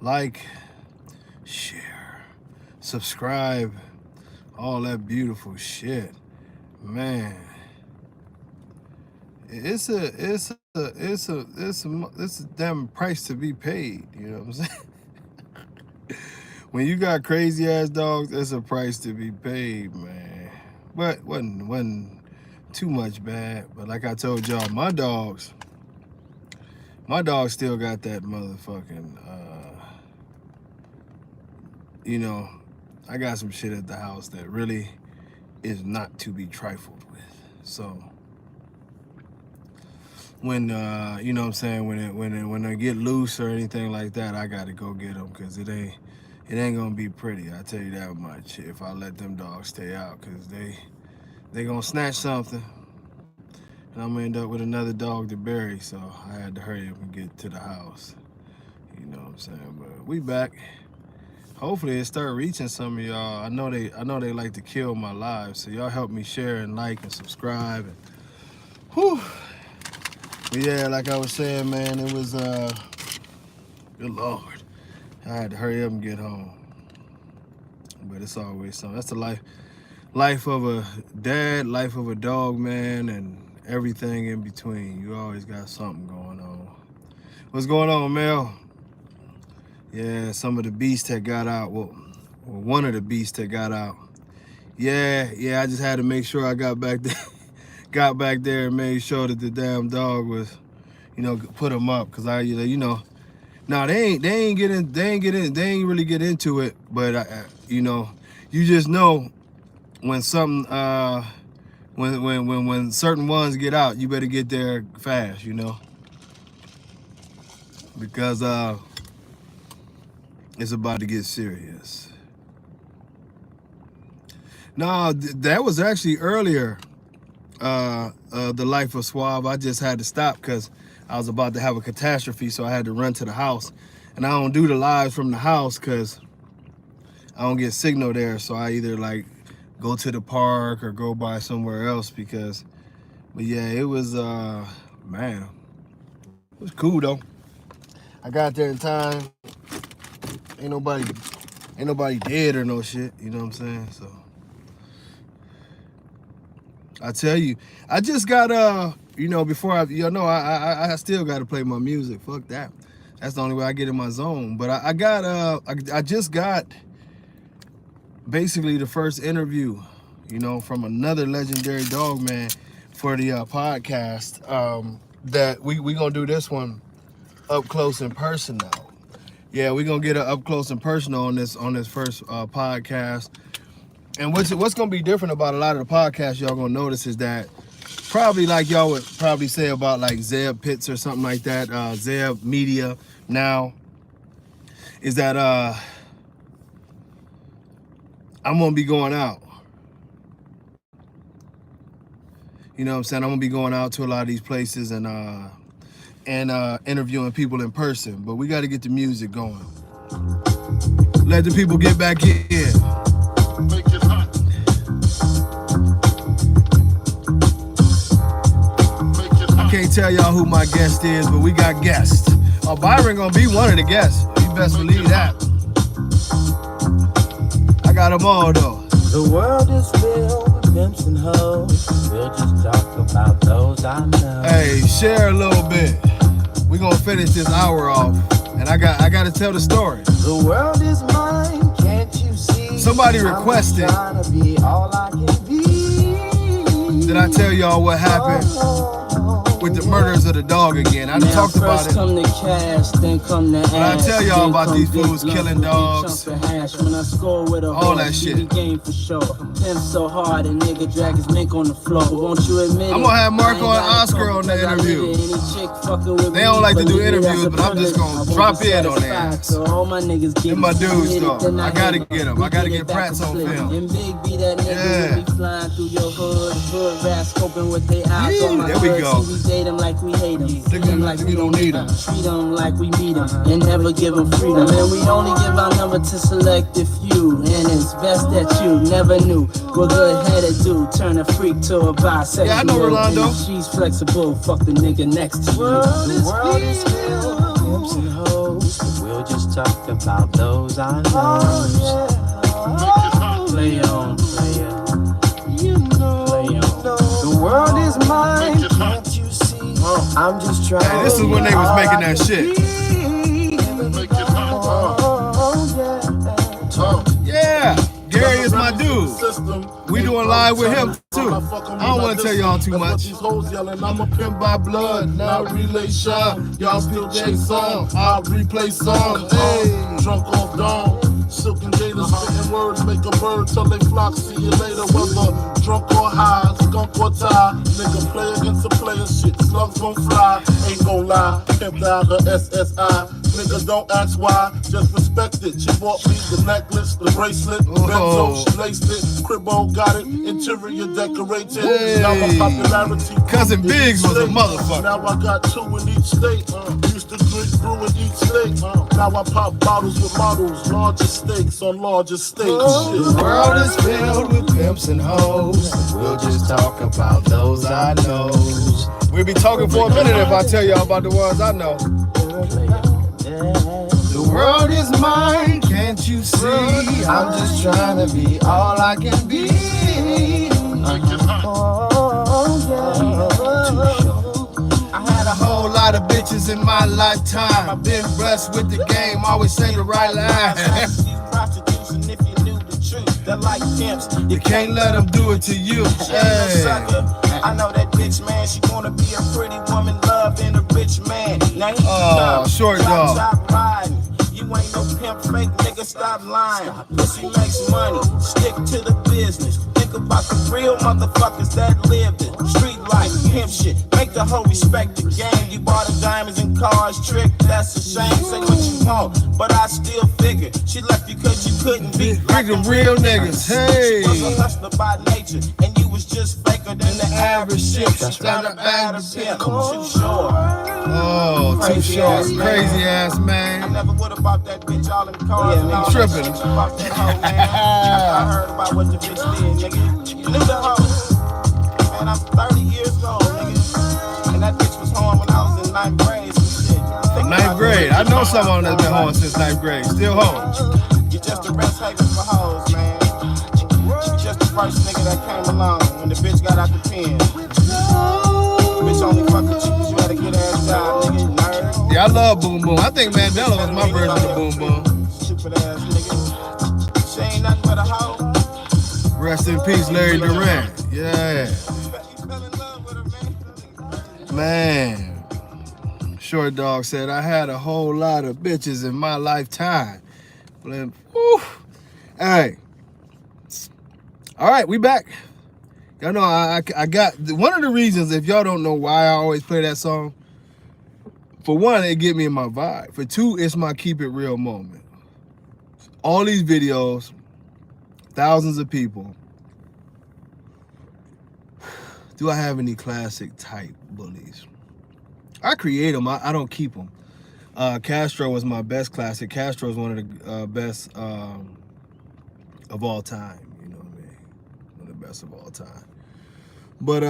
like, share, subscribe, all that beautiful shit, man. It's a damn price to be paid. You know what I'm saying? When you got crazy ass dogs, it's a price to be paid, man. But wasn't too much bad. But like I told y'all, my dogs still got that motherfucking. You know, I got some shit at the house that really is not to be trifled with. So when you know what I'm saying, when they get loose or anything like that, I gotta go get them, because it ain't gonna be pretty. I tell you that much if I let them dogs stay out, because they gonna snatch something and I'm gonna end up with another dog to bury. So I had to hurry up and get to the house. You know what I'm saying? But we back. Hopefully it start reaching some of y'all. I know they like to kill my live, so y'all help me share and like and subscribe. And whew. But yeah, like I was saying, man, it was good Lord, I had to hurry up and get home. But it's always something. That's the life of a dad, life of a dog, man, and everything in between. You always got something going on. What's going on, Mel? Yeah, some of the beasts that got out. Well, one of the beasts that got out. Yeah, I just had to make sure I got back there and made sure that the damn dog was, you know, put him up, because I, you know, now they ain't really get into it, but you know, you just know when something when certain ones get out, you better get there fast, you know, because it's about to get serious. No, that was actually earlier. The life of Suave. I just had to stop because I was about to have a catastrophe, so I had to run to the house. And I don't do the lives from the house because I don't get signal there, so I either like go to the park or go by somewhere else. But yeah, it was man, it was cool though. I got there in time. Ain't nobody dead or no shit, you know what I'm saying? So I tell you, I just got you know, before I still got to play my music. Fuck that. That's the only way I get in my zone. But I just got basically the first interview, you know, from another legendary dog man for the podcast. That we gonna do this one up close and personal. Yeah, we gonna get it up close and personal on this first podcast. And what's gonna be different about a lot of the podcasts y'all gonna notice is that probably like y'all would probably say about like Zeb Pitts or something like that, Zeb Media now, is that I'm gonna be going out. You know what I'm saying? I'm gonna be going out to a lot of these places and interviewing people in person. But we gotta get the music going. Let the people get back in. Make it hot. I can't tell y'all who my guest is, but we got guests. Byron gonna be one of the guests. You best believe that. I got them all though. The world is filled with pimps and hoes. We'll just talk about those I know. Hey, share a little bit. We gonna finish this hour off, and I gotta tell the story. The world is mine, can't you see? Somebody requested. Be all I can be. Did I tell y'all what happened with the murders of the dog again? I done talked about it. Come to cash, then come to But I tell y'all about these fools killing dogs, when I score with a all that shit. Game for sure. Pimp so hard, a nigga drag his mink on the floor. Won't you admit I'm gonna have Marco and Oscar on the interview. They don't like to do interviews, but I'm just gonna drop in on that. So all my niggas get my dudes though. I gotta get them. I gotta get Pratt's on film. And Big B, that nigga be flying through your hood rats scoping with their eyes on my there we go. We date them like we hate them. Treat them like we don't need them. Treat them like we meet them. And never give them freedom. And we only give our number to select a few. And it's best that you never knew what good-headed dude turn a freak to a bisexual. Yeah, I know Rolando. She's flexible. Fuck the nigga next to you. The world is filled with pimps and hoes, but we'll just talk about those I know. Play on, player. Play on. The world is mine, can't you see? I'm just trying. Hey, this is when they was making that shit. Yeah, Gary is my dude. We doing live with him too. I don't want to tell y'all too much. These hoes yelling, I'm a pimp by blood, not relation. Y'all still chase songs, I'll replay songs. Hey, drunk off dawn. Silk and Jada spitting words, make a bird till they flock. See you later, whether drunk or high, skunk or tie. Nigga play against a player, shit, slugs gon' fly. Ain't gon' lie, pimped out her SSI. Niggas don't ask why, just respect it. She bought me the necklace, the bracelet, Benzo, she laced it. Cribbo got it, interior decorated. Hey. Now my popularity. Cousin Biggs was a motherfucker. Now I got 2 in each state. Used to drink brew in each state. Now I pop bottles with models, larger stakes on larger stakes. The world is filled with pimps and hoes. We'll just talk about those I know. We'll be talking for a minute if I tell y'all about the ones I know. The world is mine, can't you see? I'm just trying to be all I can be. I had a whole lot of bitches in my lifetime. I've been blessed with the game, always say the right line. Prostitution, if you knew the truth, they're like pimps. You can't let them do it to you. Hey. I know that bitch, man. She wanna be a pretty woman, loving a rich man. Now he short dog. Stop riding. You ain't no pimp, fake nigga. Stop lying. Pussy makes money. Stick to the business. Think about the real motherfuckers that lived it. Street life, pimp shit. Make the hoe respect the game. You bought her diamonds and cars, trick. That's a shame. Say what you want, but I still figure she left you 'cause you couldn't be like the real niggas. Hey. She was a hustler by nature, and you was just faker than the average shit. She's down to bag a pimp. Too short. Oh, too short. Crazy ass I man. never would have bought that bitch all in cars. Yeah, nigga tripping. About that hoe, man. I heard about what the bitch did, nigga. You knew the hoe. And I'm 30 years old, nigga. And that bitch was home when I was in 9th grade. Some shit. Ninth grade. I know someone that's been home since 9th grade. Still home. You just the rest haven for hoes, man. You just the first nigga that came along when the bitch got out the pen. Bitch only fuck with you 'cause you had a good ass job, nigga. Nerd. Yeah, I love Boom Boom. I think Mandela was my version of Boom Boom. Stupid ass nigga. She ain't nothing but a hoe. Rest in peace, Larry Durant. Yeah. You fell in love with her, man. Man. Short Dog said, I had a whole lot of bitches in my lifetime. Woo. Hey. All right, we back. Y'all know I got one of the reasons, if y'all don't know why I always play that song. For one, it get me in my vibe. For two, it's my keep it real moment. All these videos, thousands of people. Do I have any classic type bullies? I create them. I don't keep them. Castro was my best classic. Castro is one of the best of all time. You know what I mean? One of the best of all time. But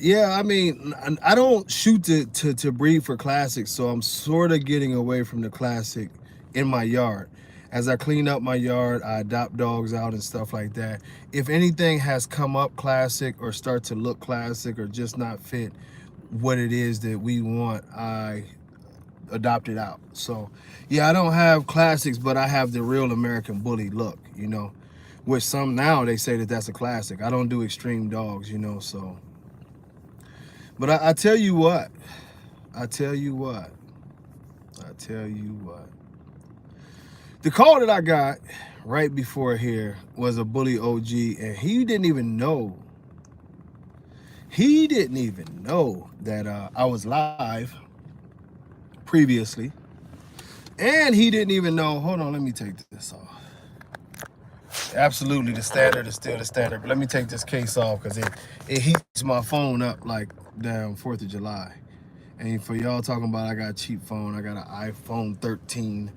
yeah, I mean, I don't shoot to breed for classics, so I'm sort of getting away from the classic in my yard. As I clean up my yard, I adopt dogs out and stuff like that. If anything has come up classic or start to look classic or just not fit what it is that we want, I adopt it out. So yeah, I don't have classics, but I have the real American bully look, you know, which some now they say that that's a classic. I don't do extreme dogs, you know, so. But I tell you what, the call that I got right before here was a bully OG, and he didn't even know that I was live previously. And he didn't even know, hold on, let me take this off. Absolutely, the standard is still the standard, but let me take this case off because it heats my phone up like damn 4th of July. And for y'all talking about I got a cheap phone, I got an iPhone 13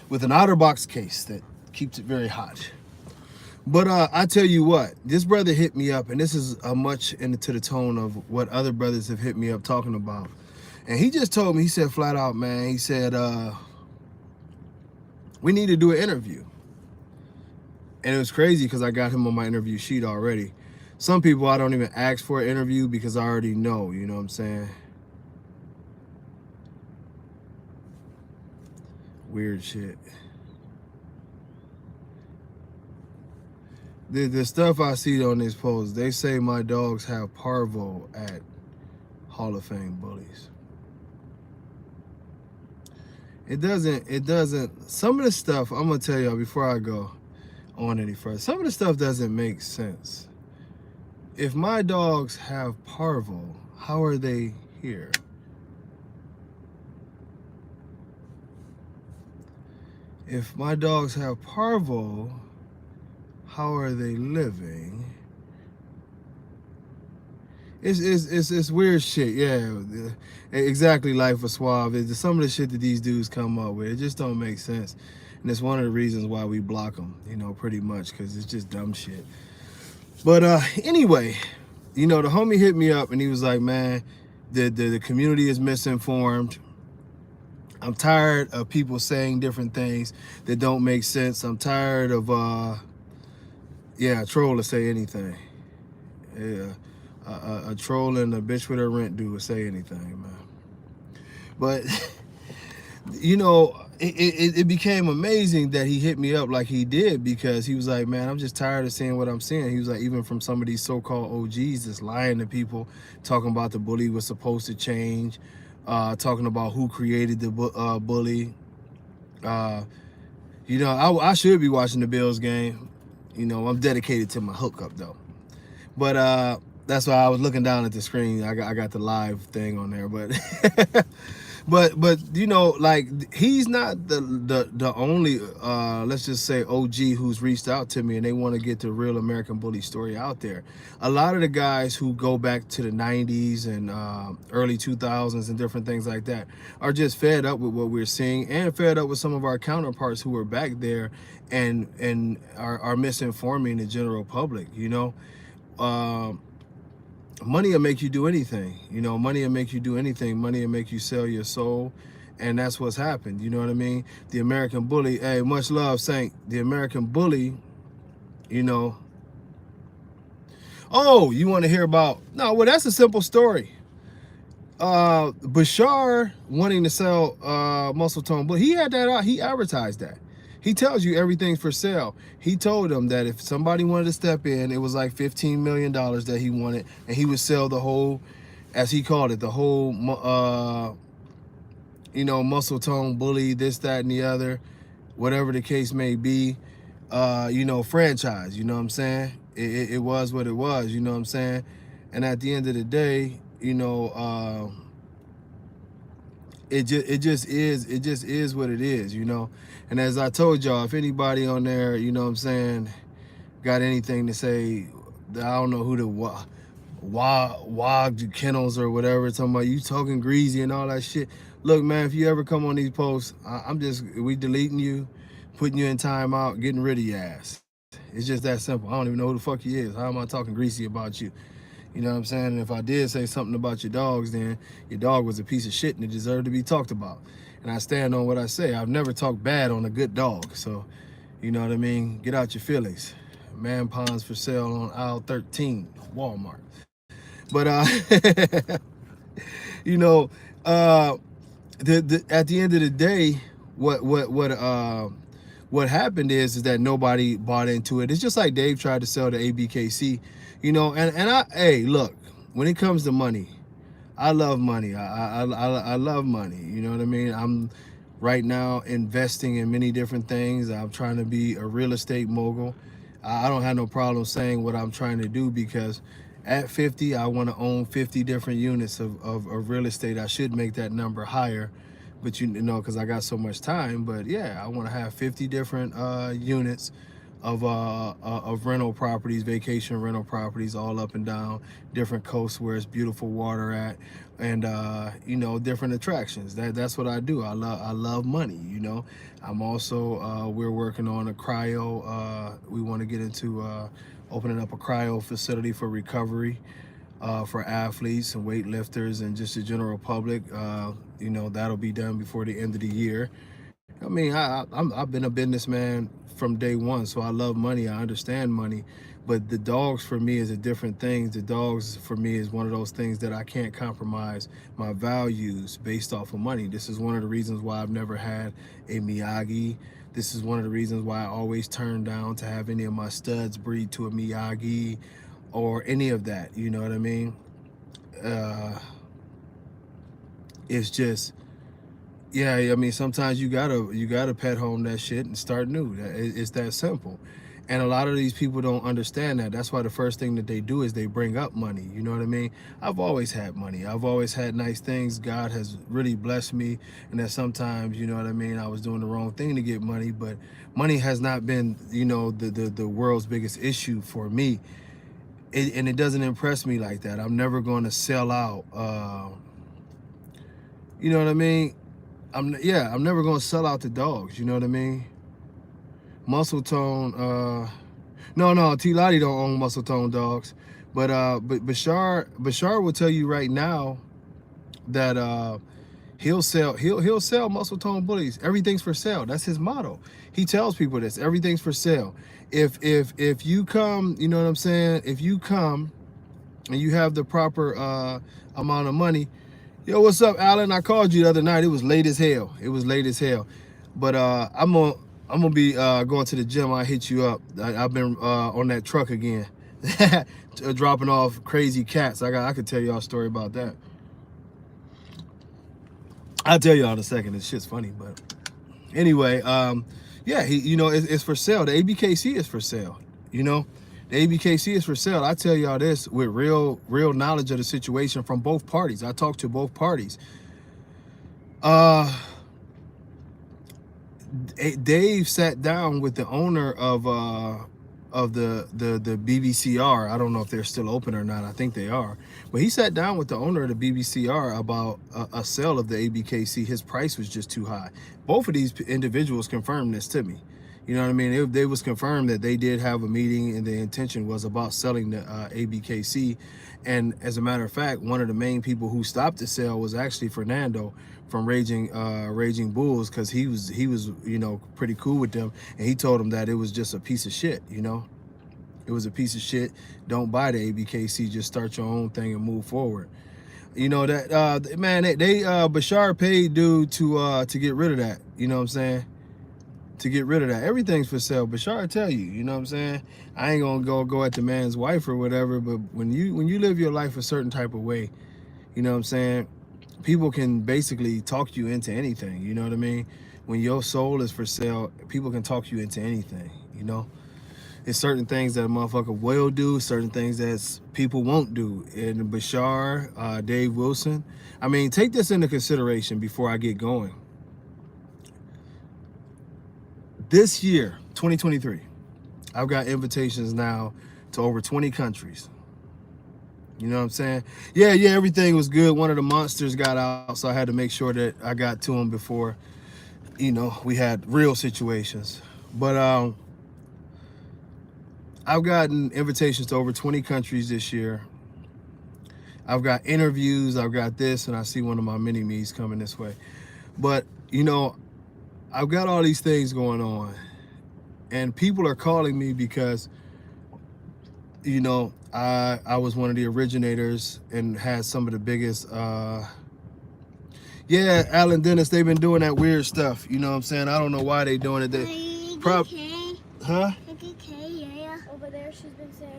with an OtterBox case that keeps it very hot. But I tell you what, this brother hit me up, and this is much into the tone of what other brothers have hit me up talking about. And he just told me, he said flat out, man, he said, we need to do an interview. And it was crazy because I got him on my interview sheet already. Some people I don't even ask for an interview because I already know, you know what I'm saying? Weird shit. The stuff I see on this post, they say my dogs have parvo at Hall of Fame bullies. It doesn't, some of the stuff, I'm gonna tell y'all before I go on any further, some of the stuff doesn't make sense. If my dogs have parvo, how are they here? If my dogs have parvo, how are they living? It's weird shit, yeah. Exactly, Life of Suave. It's some of the shit that these dudes come up with, it just don't make sense. And it's one of the reasons why we block them, you know, pretty much, because it's just dumb shit. But anyway, you know, the homie hit me up and he was like, man, the community is misinformed. I'm tired of people saying different things that don't make sense. I'm tired of, troll to say anything. Yeah, a troll and a bitch with her rent due will say anything, man. But, you know, it became amazing that he hit me up like he did, because he was like, man, I'm just tired of seeing what I'm seeing. He was like, even from some of these so-called OGs that's lying to people, talking about the bully was supposed to change, talking about who created the bully. You know, I should be watching the Bills game. You know, I'm dedicated to my hookup though. But that's why I was looking down at the screen. I got the live thing on there, but but you know, like, he's not the only let's just say OG who's reached out to me and they want to get the real American bully story out there. A lot of the guys who go back to the 90s and early 2000s and different things like that are just fed up with what we're seeing, and fed up with some of our counterparts who were back there and are misinforming the general public, you know. Money will make you do anything, you know. Money will make you do anything. Money will make you sell your soul, and that's what's happened, you know what I mean? The American bully, hey, much love, Saint. The American bully, you know. Oh, you want to hear about, no, well, that's a simple story. Bashar wanting to sell muscle tone bully, he had that out, he advertised that. He tells you everything's for sale. He told them that if somebody wanted to step in, it was like $15 million that he wanted, and he would sell the whole, as he called it, the whole, you know, muscle tone bully, this, that, and the other, whatever the case may be, you know, franchise, you know what I'm saying? It was what it was, you know what I'm saying? And at the end of the day, you know, it just is what it is, you know. And as I told y'all, if anybody on there, you know what I'm saying, got anything to say, I don't know who the Wog Kennels or whatever, talking about you talking greasy and all that shit. Look, man, if you ever come on these posts, we deleting you, putting you in timeout, getting rid of your ass. It's just that simple. I don't even know who the fuck he is. How am I talking greasy about you? You know what I'm saying? And if I did say something about your dogs, then your dog was a piece of shit and it deserved to be talked about. And I stand on what I say. I've never talked bad on a good dog. So, you know what I mean? Get out your feelings. Man ponds for sale on aisle 13, Walmart. But, you know, at the end of the day, what happened is that nobody bought into it. It's just like Dave tried to sell the ABKC, you know, and hey, look, when it comes to money, I love money. I love money. You know what I mean? I'm right now investing in many different things. I'm trying to be a real estate mogul. I don't have no problem saying what I'm trying to do, because at 50, I want to own 50 different units of real estate. I should make that number higher, but you know, because I got so much time. But yeah, I want to have 50 different units of rental properties, vacation rental properties, all up and down different coasts where it's beautiful water at, and you know, different attractions. That's what I do. I love money, you know. I'm also we're working on a cryo. We want to get into opening up a cryo facility for recovery. for athletes and weightlifters and just the general public. You know, that'll be done before the end of the year. I mean, I've been a businessman from day one, so I love money. I understand money, but the dogs for me is a different thing. The dogs for me is one of those things that I can't compromise my values based off of money. This is one of the reasons why I've never had a Miyagi. This is one of the reasons why I always turn down to have any of my studs breed to a Miyagi or any of that. You know what I mean? It's just, yeah, I mean, sometimes you gotta pet home that shit and start new. It's that simple. And a lot of these people don't understand that. That's why the first thing that they do is they bring up money. You know what I mean? I've always had money. I've always had nice things. God has really blessed me. And that sometimes, you know what I mean, I was doing the wrong thing to get money, but money has not been, you know, the world's biggest issue for me. And it doesn't impress me like that. I'm never going to sell out. You know what I mean? I'm never gonna sell out the dogs. You know what I mean? Muscle Tone, no, T Lottie don't own Muscle Tone dogs, but Bashar will tell you right now that he'll sell Muscle Tone bullies. Everything's for sale. That's his motto. He tells people this. Everything's for sale. If you come, you know what I'm saying? If you come and you have the proper amount of money. Yo, what's up, Alan? I called you the other night. It was late as hell. But I'm gonna be going to the gym. I'll hit you up. I've been on that truck again, dropping off crazy cats. I could tell y'all a story about that. I'll tell y'all in a second. This shit's funny, but anyway, yeah, you know, it's for sale. The ABKC is for sale. You know. The ABKC is for sale. I tell y'all this with real knowledge of the situation from both parties. I talked to both parties. Dave sat down with the owner of the BBCR. I don't know if they're still open or not. I think they are. But he sat down with the owner of the BBCR about a sale of the ABKC. His price was just too high. Both of these individuals confirmed this to me. You know what I mean? They was confirmed that they did have a meeting and the intention was about selling the ABKC. And as a matter of fact, one of the main people who stopped the sale was actually Fernando from Raging Bulls, because he was you know, pretty cool with them, and he told them that it was just a piece of shit. You know, it was a piece of shit. Don't buy the ABKC. Just start your own thing and move forward. You know that man, they Bashar paid dude to get rid of that. You know what I'm saying? To get rid of that. Everything's for sale. Bashar tell you, you know what I'm saying? I ain't gonna go at the man's wife or whatever, but when you live your life a certain type of way, you know what I'm saying? People can basically talk you into anything, you know what I mean? When your soul is for sale, people can talk you into anything, you know? It's certain things that a motherfucker will do, certain things that people won't do. And Bashar, Dave Wilson, I mean, take this into consideration before I get going. This year, 2023, I've got invitations now to over 20 countries. You know what I'm saying? Yeah, everything was good. One of the monsters got out, so I had to make sure that I got to him before, you know, we had real situations. But I've gotten invitations to over 20 countries this year. I've got interviews, I've got this, and I see one of my mini-me's coming this way. But, you know, I've got all these things going on, and people are calling me because, you know, I was one of the originators and had some of the biggest, yeah, Alan Dennis, they've been doing that weird stuff. You know what I'm saying? I don't know why they doing it. ABK. Huh? ABK, yeah. Over there, she's been saying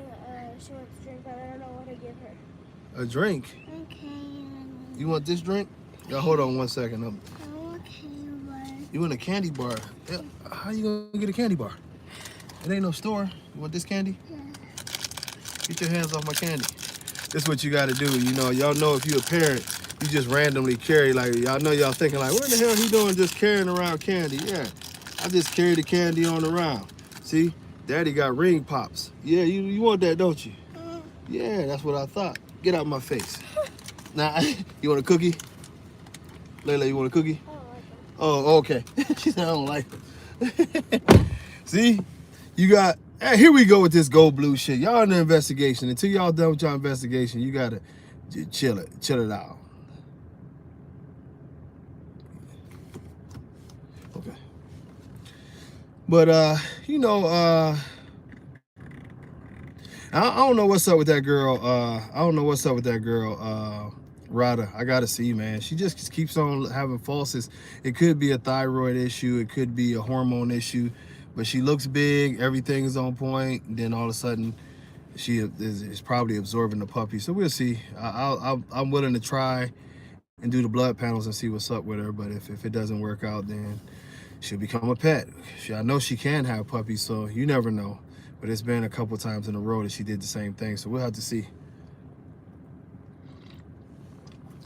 she wants a drink, but I don't know what to give her. A drink? Okay. You want this drink? Yeah, hold on one second. Okay, You want a candy bar? Yeah. How you gonna get a candy bar? It ain't no store. You want this candy? Yeah. Get your hands off my candy. This is what you gotta do. You know, y'all know if you a parent, you just randomly carry, like, y'all know y'all thinking like, what the hell he doing just carrying around candy? Yeah, I just carry the candy on around. See, daddy got ring pops. Yeah, you want that, don't you? Yeah, that's what I thought. Get out of my face. Now, you want a cookie? Layla, you want a cookie? I don't like them. Oh, okay. She said, I don't like them. See, you got Hey, here we go with this gold blue shit. Y'all in the investigation. Until y'all done with y'all investigation, you gotta chill it out. Okay. But you know, I don't know what's up with that girl. I don't know what's up with that girl, Rada. I gotta see, man. She just keeps on having falses. It could be a thyroid issue. It could be a hormone issue. But she looks big. Everything is on point. And then all of a sudden, she is probably absorbing the puppy. So we'll see. I'm willing to try and do the blood panels and see what's up with her. But if it doesn't work out, then she'll become a pet. I know she can have puppies, so you never know. But it's been a couple times in a row that she did the same thing. So we'll have to see.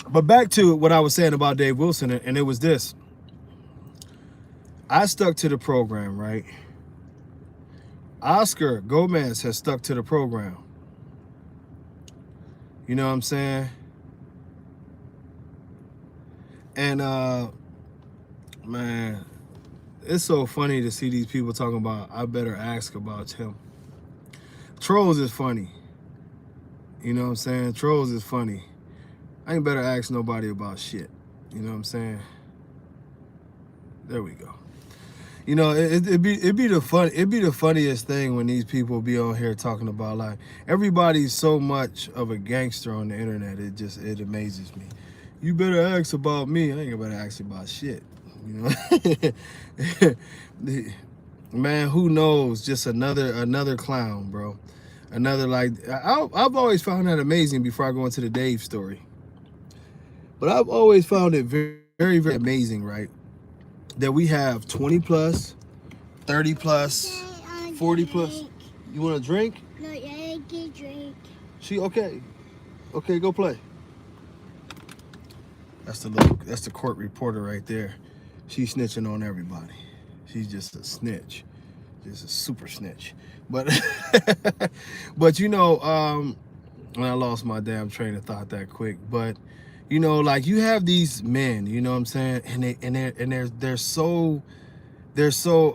But back to what I was saying about Dave Wilson, and it was this. I stuck to the program, right? Oscar Gomez has stuck to the program. You know what I'm saying? And man, it's so funny to see these people talking about I better ask about him. Trolls is funny. You know what I'm saying? Trolls is funny. I ain't better ask nobody about shit. You know what I'm saying? There we go. You know, it'd be the funniest thing when these people be on here talking about, like, everybody's so much of a gangster on the internet. It amazes me. You better ask about me. I ain't better ask about shit. You know, man, who knows? Just another clown, bro. Another, like, I've always found that amazing before I go into the Dave story. But I've always found it very, very, very amazing, right? That we have 20 plus, 30 plus, 40 plus. You want a drink? No, yeah, I get drink. She okay? Okay, go play. That's the court reporter right there. She's snitching on everybody. She's just a snitch, just a super snitch. But but you know, and I lost my damn train of thought that quick. But you know, like, you have these men, you know what I'm saying, and they're so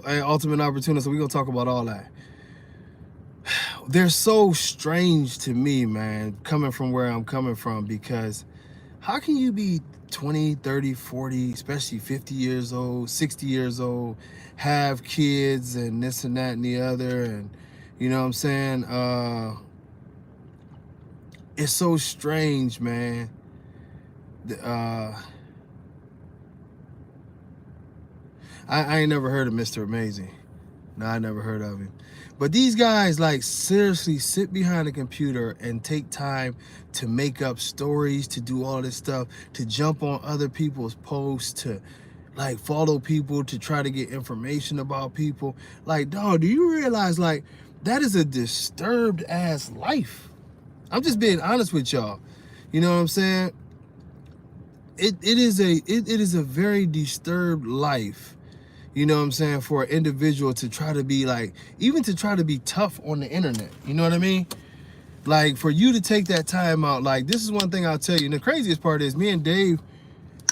ultimate opportunists. So we're gonna talk about all that. They're so strange to me, man, coming from where I'm coming from, because how can you be 20, 30, 40, especially 50 years old, 60 years old, have kids and this and that and the other, and you know what I'm saying? It's so strange, man. I ain't never heard of Mr. Amazing. No, I never heard of him. But these guys, like, seriously sit behind a computer and take time to make up stories, to do all this stuff, to jump on other people's posts, to, like, follow people, to try to get information about people. Like, dog, do you realize, like, that is a disturbed ass life? I'm just being honest with y'all. You know what I'm saying? It is a very disturbed life, you know what I'm saying, for an individual to try to be, like, even to try to be tough on the internet, you know what I mean? Like, for you to take that time out, like, this is one thing I'll tell you, and the craziest part is me and Dave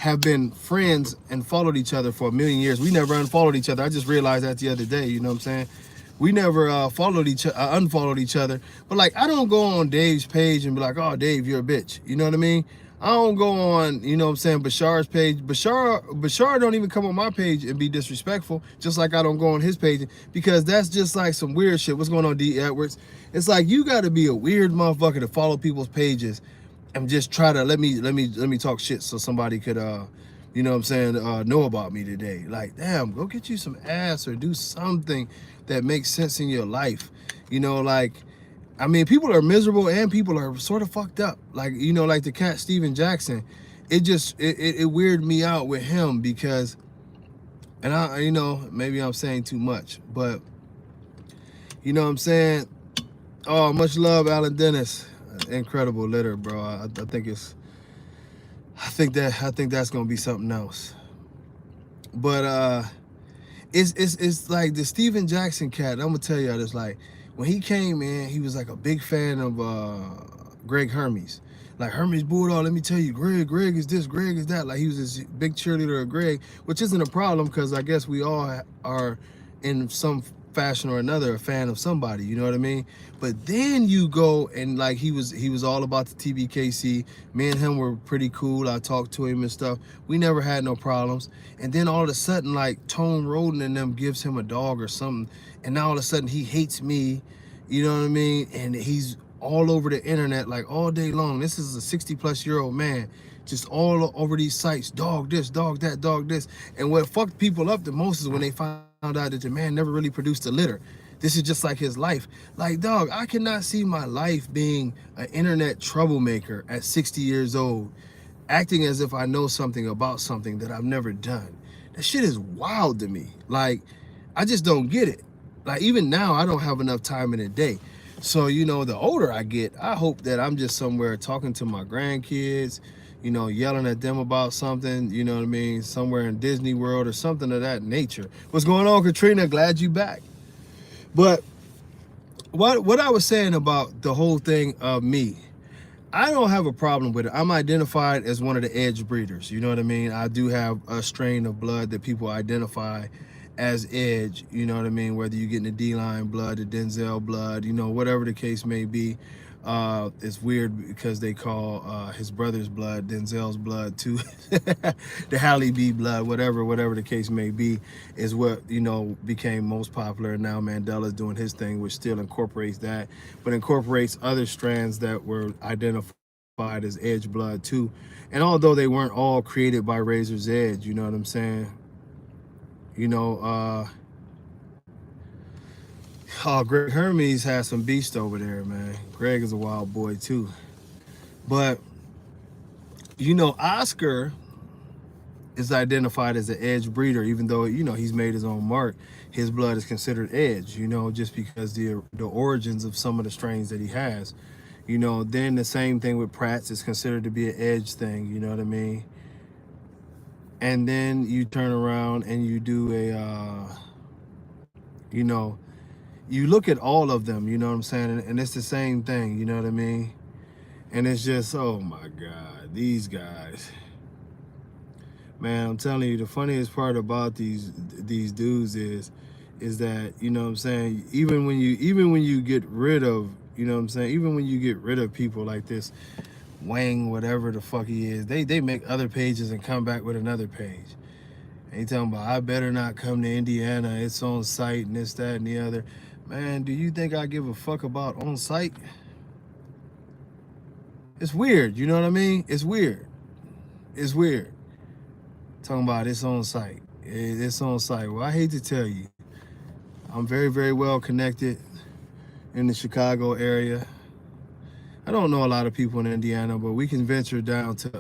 have been friends and followed each other for a million years. We never unfollowed each other. I just realized that the other day, you know what I'm saying? We never unfollowed each other. But, like, I don't go on Dave's page and be like, oh, Dave, you're a bitch. You know what I mean? I don't go on, you know what I'm saying, Bashar's page. Bashar don't even come on my page and be disrespectful, just like I don't go on his page, because that's just like some weird shit. What's going on, D. Edwards? It's like, you got to be a weird motherfucker to follow people's pages and just try to let me talk shit so somebody could you know what I'm saying, know about me today. Like, damn, go get you some ass or do something that makes sense in your life. You know, like, I mean, people are miserable and people are sort of fucked up. Like, you know, like the cat Steven Jackson. It just, it weirded me out with him because, and I, you know, maybe I'm saying too much, but, you know what I'm saying? Oh, much love, Alan Dennis. Incredible litter, bro. I think that's gonna be something else. But it's like the Steven Jackson cat. I'm gonna tell y'all this. Like, when he came in, he was like a big fan of Greg Hermes. Like, Hermes Bulldog, let me tell you, Greg is this, Greg is that. Like, he was this big cheerleader of Greg, which isn't a problem because I guess we all are in some fashion or another a fan of somebody, you know what I mean? But then you go and like he was all about the TBKC. Me and him were pretty cool. I talked to him and stuff. We never had no problems. And then all of a sudden, like Tone Roden and them gives him a dog or something, and now all of a sudden he hates me, you know what I mean? And he's all over the internet like all day long. This is a 60-plus-year-old man just all over these sites, dog this, dog that, dog this. And what fucked people up the most is when they found out that the man never really produced a litter. This is just like his life. Like, dog, I cannot see my life being an internet troublemaker at 60 years old, acting as if I know something about something that I've never done. That shit is wild to me. Like, I just don't get it. Like, even now, I don't have enough time in a day. So, you know, the older I get, I hope that I'm just somewhere talking to my grandkids, you know, yelling at them about something, you know what I mean, somewhere in Disney World or something of that nature. What's going on, Katrina? Glad you back. But what I was saying about the whole thing of me, I don't have a problem with it. I'm identified as one of the edge breeders, you know what I mean? I do have a strain of blood that people identify as edge, you know what I mean? Whether you're getting the D-line blood, the Denzel blood, you know, whatever the case may be. It's weird because they call his brother's blood Denzel's blood too. The Halle B blood, whatever the case may be, is what, you know, became most popular. Now Mandela's doing his thing, which still incorporates that, but incorporates other strands that were identified as edge blood too. And although they weren't all created by Razor's Edge, you know what I'm saying? You know, oh, Greg Hermes has some beast over there, man. Greg is a wild boy too. But, you know, Oscar is identified as an edge breeder, even though, you know, he's made his own mark. His blood is considered edge, you know, just because the origins of some of the strains that he has. You know, then the same thing with Pratt's is considered to be an edge thing, you know what I mean? And then you turn around and you do a, you know, you look at all of them, you know what I'm saying? And it's the same thing, you know what I mean? And it's just, oh my God, these guys. Man, I'm telling you, the funniest part about these dudes is that, you know what I'm saying, even when you get rid of, you know what I'm saying, even when you get rid of people like this, Wang, whatever the fuck he is, they make other pages and come back with another page. And he talking about, I better not come to Indiana, it's on site and this, that, and the other. Man, do you think I give a fuck about on site? It's weird, you know what I mean? It's weird. It's weird. Talking about it's on site. It's on site. Well, I hate to tell you, I'm very, very well connected in the Chicago area. I don't know a lot of people in Indiana, but we can venture down to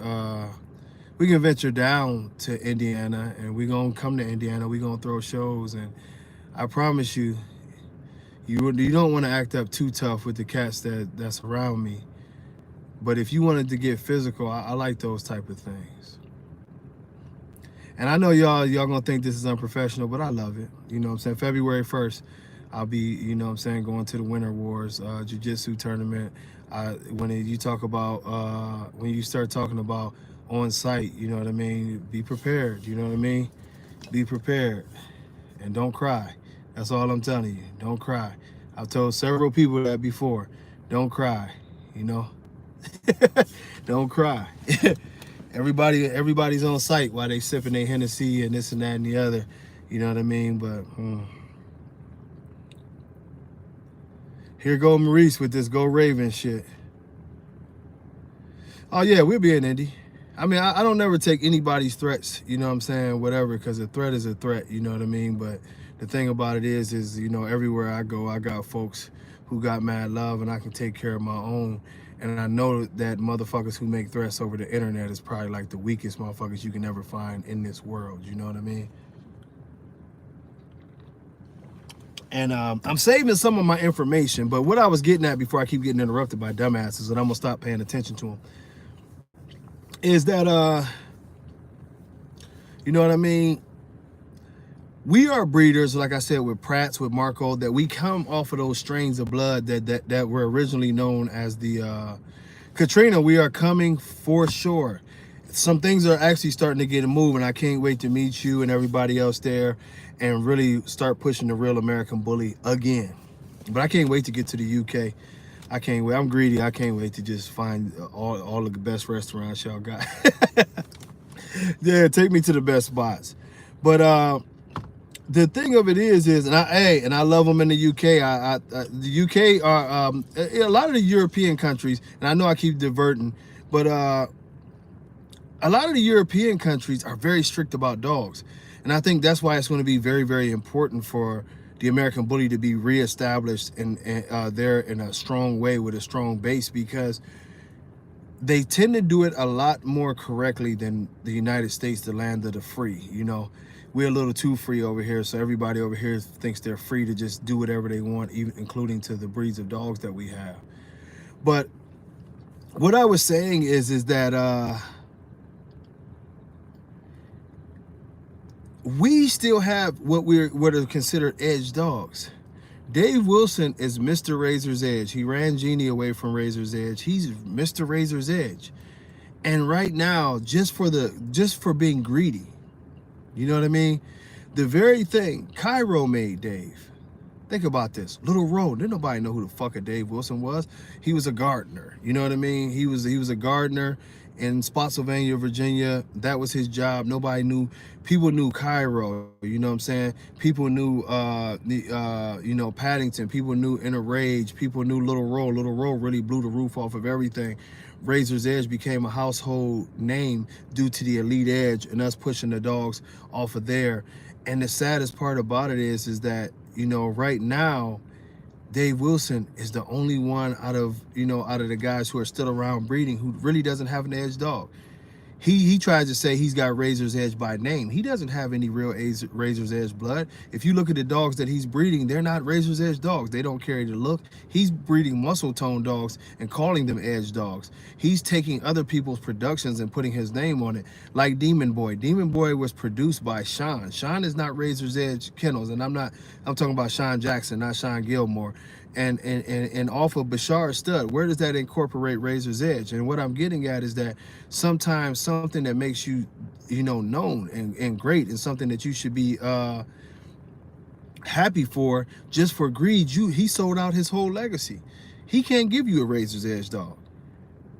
Indiana, and we're gonna come to Indiana. We're gonna throw shows, and I promise you, you don't want to act up too tough with the cats that's around me. But if you wanted to get physical, I like those type of things. And I know y'all gonna think this is unprofessional, but I love it. You know what I'm saying? February 1st, I'll be, you know what I'm saying, going to the Winter Wars Jiu-Jitsu tournament. When you start talking about on site, you know what I mean? Be prepared, you know what I mean? Be prepared and don't cry. That's all I'm telling you. Don't cry. I've told several people that before. Don't cry, you know? Don't cry. Everybody's on site while they sipping their Hennessy and this and that and the other. You know what I mean? But here go Maurice with this Go Raven shit. Oh yeah, we'll be in Indy. I mean, I don't never take anybody's threats, you know what I'm saying, whatever, because a threat is a threat, you know what I mean? But the thing about it is, you know, everywhere I go, I got folks who got mad love, and I can take care of my own. And I know that motherfuckers who make threats over the internet is probably like the weakest motherfuckers you can ever find in this world, you know what I mean? And I'm saving some of my information, but what I was getting at before I keep getting interrupted by dumbasses, and I'm gonna stop paying attention to them, is that, you know what I mean? We are breeders, like I said, with Pratt's, with Marco, that we come off of those strains of blood that were originally known as the Katrina. We are coming for sure. Some things are actually starting to get moving. I can't wait to meet you and everybody else there and really start pushing the real American bully again. But I can't wait to get to the UK. I can't wait. I'm greedy. I can't wait to just find all of the best restaurants y'all got. Yeah, take me to the best spots. But the thing of it is and I love them in the UK. The UK are a lot of the European countries, and I know I keep diverting, but a lot of the European countries are very strict about dogs, and I think that's why it's going to be very, very important for the American bully to be reestablished and there in a strong way with a strong base, because they tend to do it a lot more correctly than the United States, the land of the free. You know, we're a little too free over here, so everybody over here thinks they're free to just do whatever they want, even including to the breeds of dogs that we have. But what I was saying is that we still have what are considered edge dogs. Dave Wilson is Mr. Razor's Edge. He ran Jeannie away from Razor's Edge. He's Mr. Razor's Edge. And right now, just for being greedy, you know what I mean? The very thing Cairo made Dave. Think about this. Little Road. Didn't nobody know who the fuck a Dave Wilson was. He was a gardener. You know what I mean? He was a gardener in Spotsylvania, Virginia. That was his job. Nobody knew. People knew Cairo. You know what I'm saying? People knew you know, Paddington. People knew Inner Rage. People knew Little Road. Little Road really blew the roof off of everything. Razor's Edge became a household name due to the Elite Edge and us pushing the dogs off of there. And the saddest part about it is that, you know, right now, Dave Wilson is the only one out of the guys who are still around breeding who really doesn't have an edge dog. He tries to say he's got Razor's Edge by name. He doesn't have any real Razor's Edge blood. If you look at the dogs that he's breeding, they're not Razor's Edge dogs. They don't carry the look. He's breeding muscle tone dogs and calling them edge dogs. He's taking other people's productions and putting his name on it, like Demon Boy. Demon Boy was produced by Sean. Sean is not Razor's Edge kennels, and I'm talking about Sean Jackson, not Sean Gilmore. And off of Bashar Stud, where does that incorporate Razor's Edge? And what I'm getting at is that sometimes something that makes you, you know, known and great and something that you should be happy for, just for greed, he sold out his whole legacy. He can't give you a Razor's Edge dog.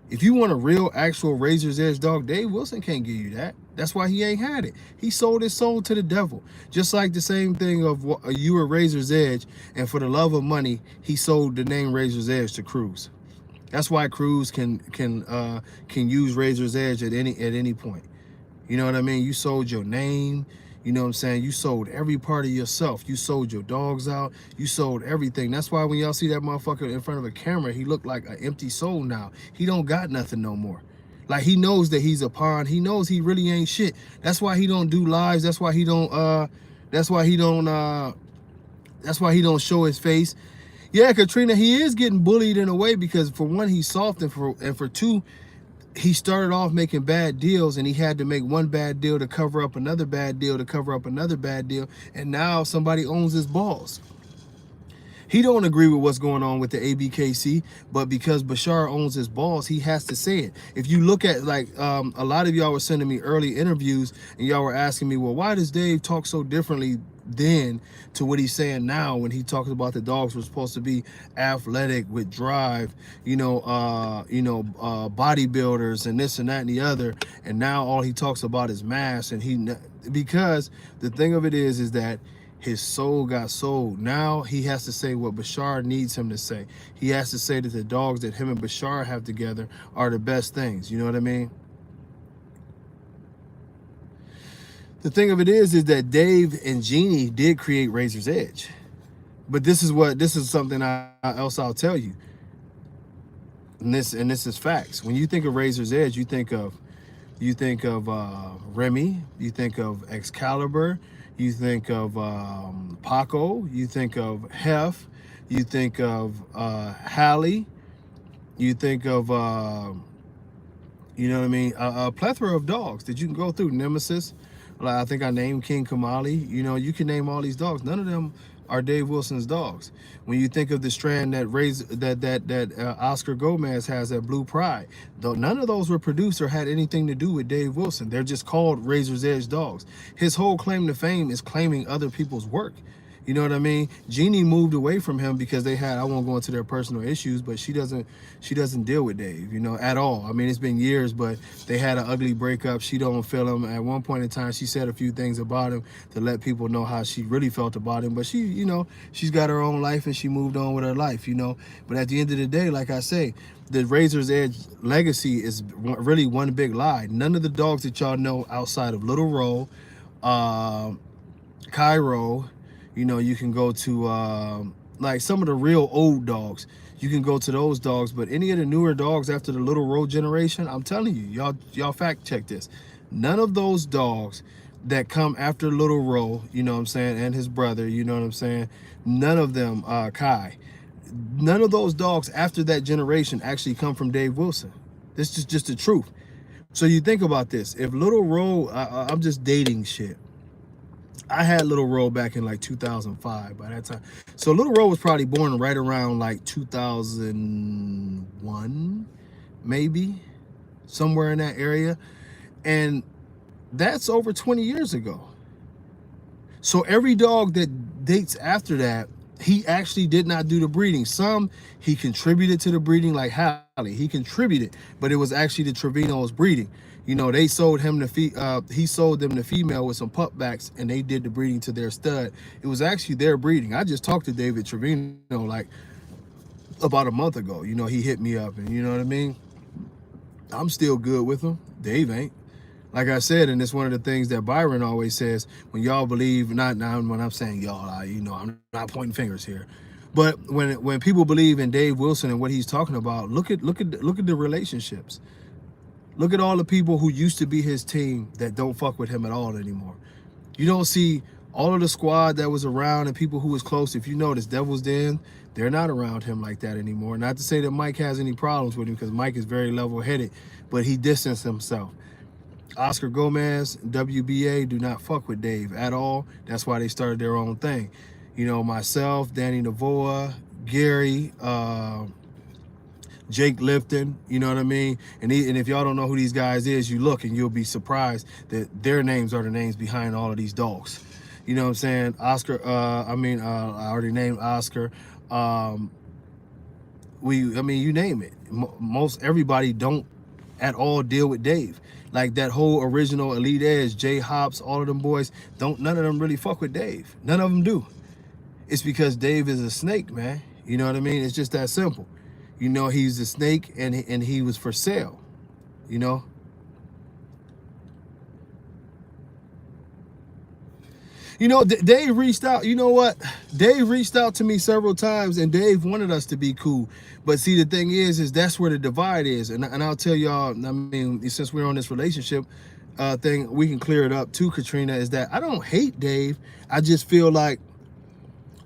If you want a real, actual Razor's Edge dog, Dave Wilson can't give you that. That's why he ain't had it. He sold his soul to the devil. Just like the same thing of you were Razor's Edge, and for the love of money, he sold the name Razor's Edge to Cruz. That's why Cruz can use Razor's Edge at any point. You know what I mean? You sold your name. You know what I'm saying? You sold every part of yourself. You sold your dogs out. You sold everything. That's why when y'all see that motherfucker in front of a camera, he look like an empty soul now. He don't got nothing no more. Like, he knows that he's a pawn. He knows he really ain't shit. That's why he don't do lives. That's why he don't show his face. Yeah, Katrina, he is getting bullied in a way because, for one, he's soft, and for two, he started off making bad deals, and he had to make one bad deal to cover up another bad deal to cover up another bad deal, and now somebody owns his balls. He don't agree with what's going on with the ABKC, but because Bashar owns his balls, he has to say it. If you look at, like, a lot of y'all were sending me early interviews, and y'all were asking me, well, why does Dave talk so differently then to what he's saying now when he talks about the dogs were supposed to be athletic with drive, bodybuilders and this and that and the other, and now all he talks about is mass. And because the thing of it is that his soul got sold. Now he has to say what Bashar needs him to say. He has to say that the dogs that him and Bashar have together are the best things. You know what I mean? The thing of it is that Dave and Jeannie did create Razor's Edge. But this is something else I'll tell you. And this is facts. When you think of Razor's Edge, you think of Remy, you think of Excalibur, you think of Paco, you think of Hef, you think of Hallie, you think of you know what I mean, a plethora of dogs that you can go through. Nemesis, like I think I named King Kamali. You know, you can name all these dogs. None of them are Dave Wilson's dogs. When you think of the strand that Oscar Gomez has at Blue Pride, though none of those were produced or had anything to do with Dave Wilson. They're just called Razor's Edge dogs. His whole claim to fame is claiming other people's work. You know what I mean? Jeannie moved away from him because they had, I won't go into their personal issues, but she doesn't deal with Dave, you know, at all. I mean, it's been years, but they had an ugly breakup. She don't feel him. At one point in time, she said a few things about him to let people know how she really felt about him. But she, you know, she's got her own life and she moved on with her life, you know. But at the end of the day, like I say, the Razor's Edge legacy is really one big lie. None of the dogs that y'all know outside of Little Row, Cairo, you know, you can go to like some of the real old dogs. You can go to those dogs, but any of the newer dogs after the Little Row generation, I'm telling you, y'all fact check this. None of those dogs that come after Little Row, you know what I'm saying, and his brother, you know what I'm saying, none of them, Kai, none of those dogs after that generation actually come from Dave Wilson. This is just the truth. So you think about this. If Little Row, I'm just dating shit. I had Little Row back in like 2005 by that time. So Little Row was probably born right around like 2001, maybe, somewhere in that area. And that's over 20 years ago. So every dog that dates after that, he actually did not do the breeding. Some he contributed to the breeding, like Hallie. He contributed, but it was actually the Trevino's breeding. You know, they sold him the he sold them the female with some pupbacks, and they did the breeding to their stud. It was actually their breeding. I just talked to David Trevino like about a month ago. You know, he hit me up, and you know what I mean? I'm still good with him. Dave ain't. Like I said, and it's one of the things that Byron always says, when y'all believe, not now when I'm saying y'all, you know, I'm not pointing fingers here. But when people believe in Dave Wilson and what he's talking about, look at the relationships. Look at all the people who used to be his team that don't fuck with him at all anymore. You don't see all of the squad that was around and people who was close. If you notice, Devil's Den, they're not around him like that anymore. Not to say that Mike has any problems with him, because Mike is very level-headed, but he distanced himself. Oscar Gomez, WBA do not fuck with Dave at all. That's why they started their own thing. You know, myself, Danny Navoa, Gary, Jake Lifton, you know what I mean? And if y'all don't know who these guys is, you look and you'll be surprised that their names are the names behind all of these dogs. You know what I'm saying? Oscar, I already named Oscar. I mean, you name it. Most everybody don't at all deal with Dave. Like that whole original Elite Edge, Jay Hops, all of them boys, none of them really fuck with Dave. None of them do. It's because Dave is a snake, man. You know what I mean? It's just that simple. You know, he's a snake and he was for sale, you know? You know, Dave reached out. You know what? Dave reached out to me several times, and Dave wanted us to be cool. But see, the thing is that's where the divide is. And I'll tell y'all, I mean, since we're on this relationship thing, we can clear it up too, Katrina, is that I don't hate Dave. I just feel like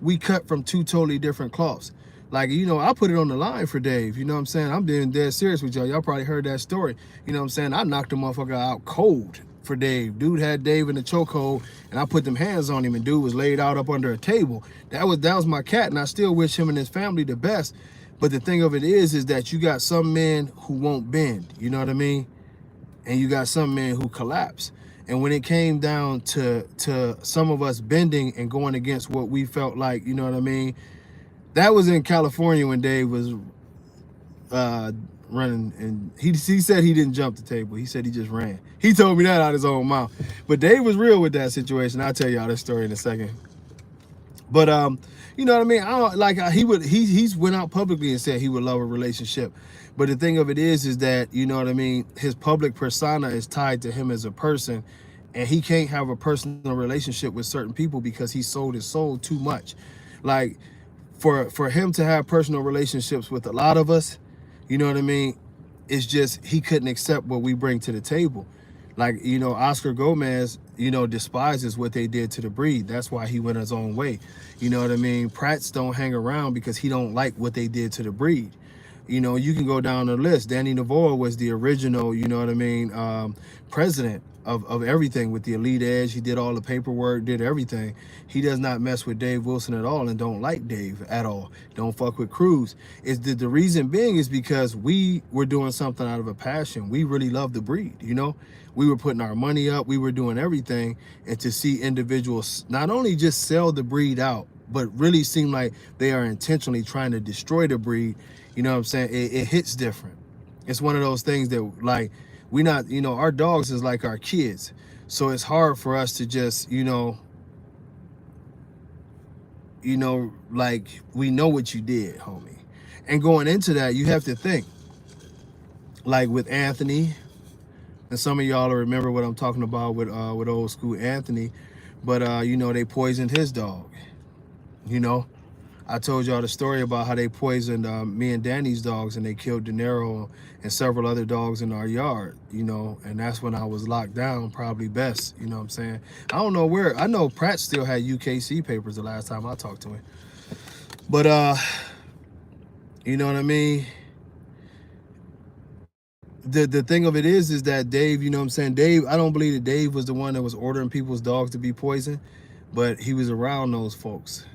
we cut from two totally different cloths. Like, you know, I put it on the line for Dave. You know what I'm saying? I'm being dead serious with y'all. Y'all probably heard that story. You know what I'm saying? I knocked the motherfucker out cold for Dave. Dude had Dave in the chokehold, and I put them hands on him, and dude was laid out up under a table. That was my cat, and I still wish him and his family the best. But the thing of it is that you got some men who won't bend. You know what I mean? And you got some men who collapse. And when it came down to some of us bending and going against what we felt like, you know what I mean? That was in California when Dave was running, and he said he didn't jump the table. He said he just ran. He told me that out of his own mouth. But Dave was real with that situation. I'll tell y'all this story in a second. But you know what I mean? I don't like he's went out publicly and said he would love a relationship. But the thing of it is that, you know what I mean, his public persona is tied to him as a person, and he can't have a personal relationship with certain people because he sold his soul too much. Like, for him to have personal relationships with a lot of us, you know what I mean, it's just he couldn't accept what we bring to the table. Like, you know, Oscar Gomez, you know, despises what they did to the breed. That's why he went his own way. You know what I mean? Pratts don't hang around because he don't like what they did to the breed. You know, you can go down the list. Danny Navarro was the original, you know what I mean, president of everything with the Elite Edge. He did all the paperwork, did everything. He does not mess with Dave Wilson at all and don't like Dave at all. Don't fuck with Cruz. The reason being is because we were doing something out of a passion. We really love the breed, you know. We were putting our money up. We were doing everything. And to see individuals not only just sell the breed out, but really seem like they are intentionally trying to destroy the breed, you know what I'm saying? It hits different. It's one of those things that, like, we not, you know, our dogs is like our kids. So it's hard for us to just, you know, like, we know what you did, homie. And going into that, you have to think, like with Anthony, and some of y'all will remember what I'm talking about with old school Anthony, but you know, they poisoned his dog. You know, I told y'all the story about how they poisoned me and Danny's dogs, and they killed De Niro and several other dogs in our yard, you know, and that's when I was locked down, probably best, you know what I'm saying? I don't know where. I know Pratt still had UKC papers the last time I talked to him. But, you know what I mean? The thing of it is that Dave, you know what I'm saying? Dave, I don't believe that Dave was the one that was ordering people's dogs to be poisoned, but he was around those folks.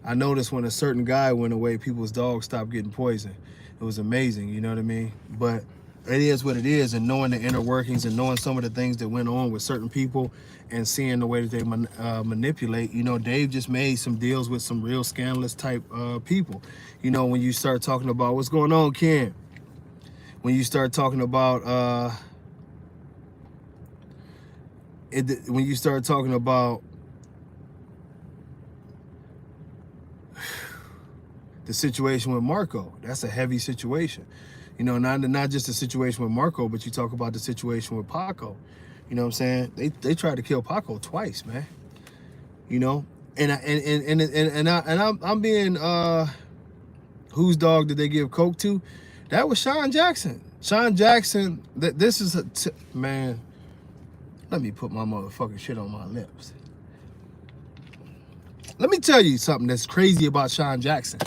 I noticed when a certain guy went away, people's dogs stopped getting poisoned. It was amazing, you know what I mean? But it is what it is, and knowing the inner workings and knowing some of the things that went on with certain people and seeing the way that they manipulate, you know, Dave just made some deals with some real scandalous type people. You know, when you start talking about what's going on, Ken, when you start talking about when you start talking about the situation with Marco, that's a heavy situation. You know, not just the situation with Marco, but you talk about the situation with Paco. You know what I'm saying? They tried to kill Paco twice, man. You know, I'm being whose dog did they give coke to? That was Sean Jackson. Sean Jackson. This is man. Let me put my motherfucking shit on my lips. Let me tell you something that's crazy about Sean Jackson.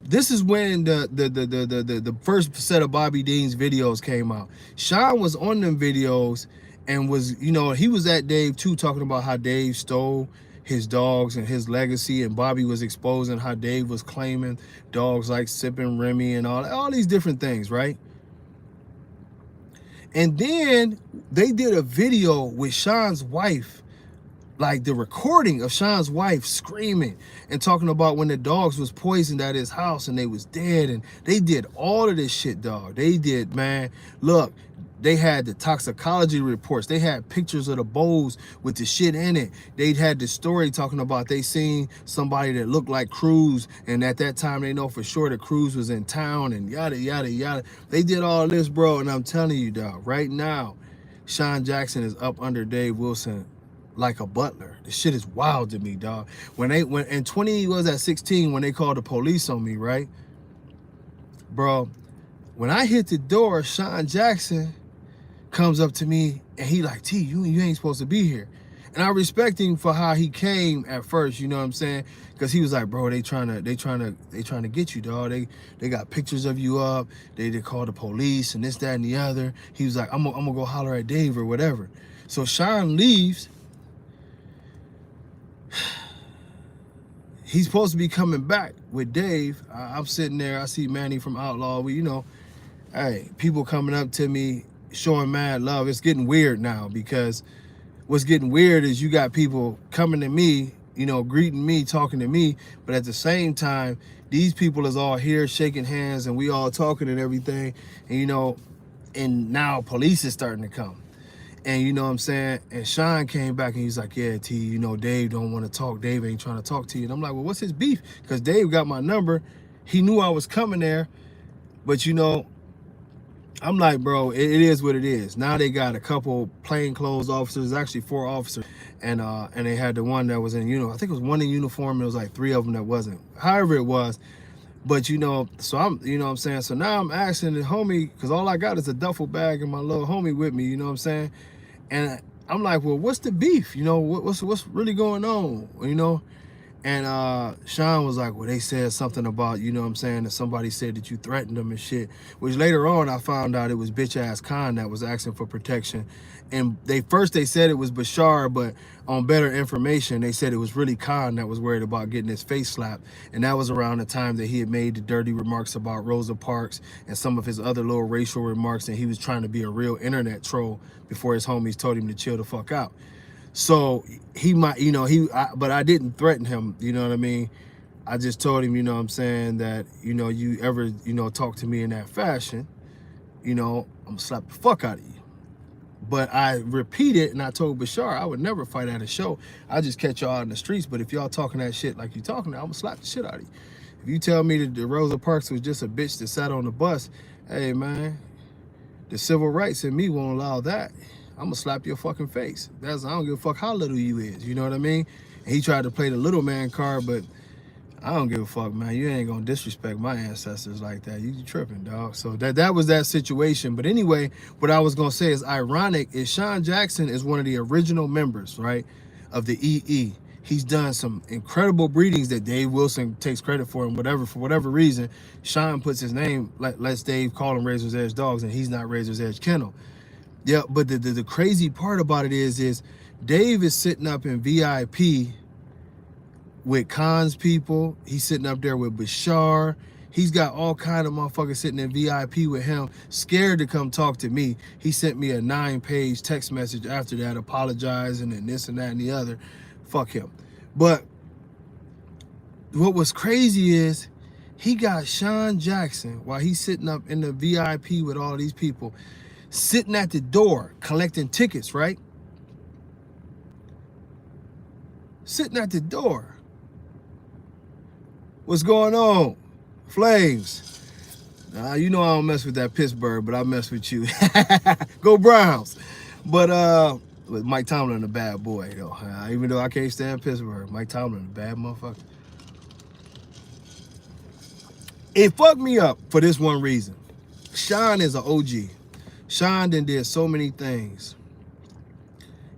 This is when the first set of Bobby Dean's videos came out. Sean was on them videos and was, you know, he was at Dave too, talking about how Dave stole his dogs and his legacy, and Bobby was exposing how Dave was claiming dogs like Sippin' Remy and all these different things, right? And then they did a video with Sean's wife, like the recording of Sean's wife screaming and talking about when the dogs was poisoned at his house and they was dead, and they did all of this shit, dog. They did, man. Look, they had the toxicology reports. They had pictures of the bowls with the shit in it. They had the story talking about they seen somebody that looked like Cruz, and at that time they know for sure that Cruz was in town, and yada, yada, yada. They did all this, bro, and I'm telling you, dog, right now, Sean Jackson is up under Dave Wilson like a butler. This shit is wild to me, dog. When in 2016, when they called the police on me, right? Bro, when I hit the door, Sean Jackson comes up to me and he like, T, you ain't supposed to be here. And I respect him for how he came at first, you know what I'm saying? Because he was like, bro, they trying to get you, dog. They got pictures of you up. They called the police and this, that, and the other. He was like, I'm gonna go holler at Dave or whatever. So Sean leaves. He's supposed to be coming back with Dave. I'm sitting there. I see Manny from Outlaw. You know, hey, people coming up to me, showing mad love. It's getting weird now, because what's getting weird is you got people coming to me, you know, greeting me, talking to me, but at the same time, these people is all here shaking hands and we all talking and everything. And, you know, and now police is starting to come. And you know what I'm saying? And Sean came back and he's like, yeah, T, you know, Dave don't want to talk. Dave ain't trying to talk to you. And I'm like, well, what's his beef? Because Dave got my number. He knew I was coming there. But, you know, I'm like, bro, it is what it is. Now they got a couple plainclothes officers, actually 4 officers. And they had the one that was in, you know, I think it was one in uniform. And it was like 3 of them that wasn't. However it was. But, you know, so I'm, you know what I'm saying? So now I'm asking the homie, because all I got is a duffel bag and my little homie with me, you know what I'm saying? And I'm like, well, what's the beef? You know, what's really going on? You know? And Sean was like, well, they said something about, you know what I'm saying, that somebody said that you threatened them and shit. Which later on I found out it was bitch ass Khan that was asking for protection. And they said it was Bashar, but on better information, they said it was really Khan that was worried about getting his face slapped. And that was around the time that he had made the dirty remarks about Rosa Parks and some of his other little racial remarks, and he was trying to be a real internet troll before his homies told him to chill the fuck out. So he might, you know, but I didn't threaten him, you know what I mean? I just told him, you know what I'm saying, that, you know, you ever, you know, talk to me in that fashion, you know, I'm gonna slap the fuck out of you. But I repeated, and I told Bashar I would never fight at a show. I just catch y'all in the streets, but if y'all talking that shit like you talking, I'm gonna slap the shit out of you. If you tell me that Rosa Parks was just a bitch that sat on the bus, hey man, the civil rights in me won't allow that. I'm gonna slap your fucking face. I don't give a fuck how little you is, you know what I mean? And he tried to play the little man card, but I don't give a fuck, man. You ain't gonna disrespect my ancestors like that. You tripping, dog. So that was that situation. But anyway, what I was gonna say is ironic is Sean Jackson is one of the original members, right, of the EE. He's done some incredible breedings that Dave Wilson takes credit for, and for whatever reason, Sean puts his name, lets Dave call him Razor's Edge Dogs, and he's not Razor's Edge Kennel. Yeah, but the crazy part about it is Dave is sitting up in VIP with Khan's people. He's sitting up there with Bashar. He's got all kind of motherfuckers sitting in VIP with him, scared to come talk to me. He sent me a 9-page text message after that, apologizing and this and that and the other. Fuck him. But what was crazy is he got Sean Jackson while he's sitting up in the VIP with all these people, sitting at the door collecting tickets, right? Sitting at the door. What's going on? Flames. You know I don't mess with that Pittsburgh, but I mess with you. Go Browns. But with Mike Tomlin a bad boy though. Even though I can't stand Pittsburgh, Mike Tomlin a bad motherfucker. It fucked me up for this one reason. Sean is an OG. Sean did so many things.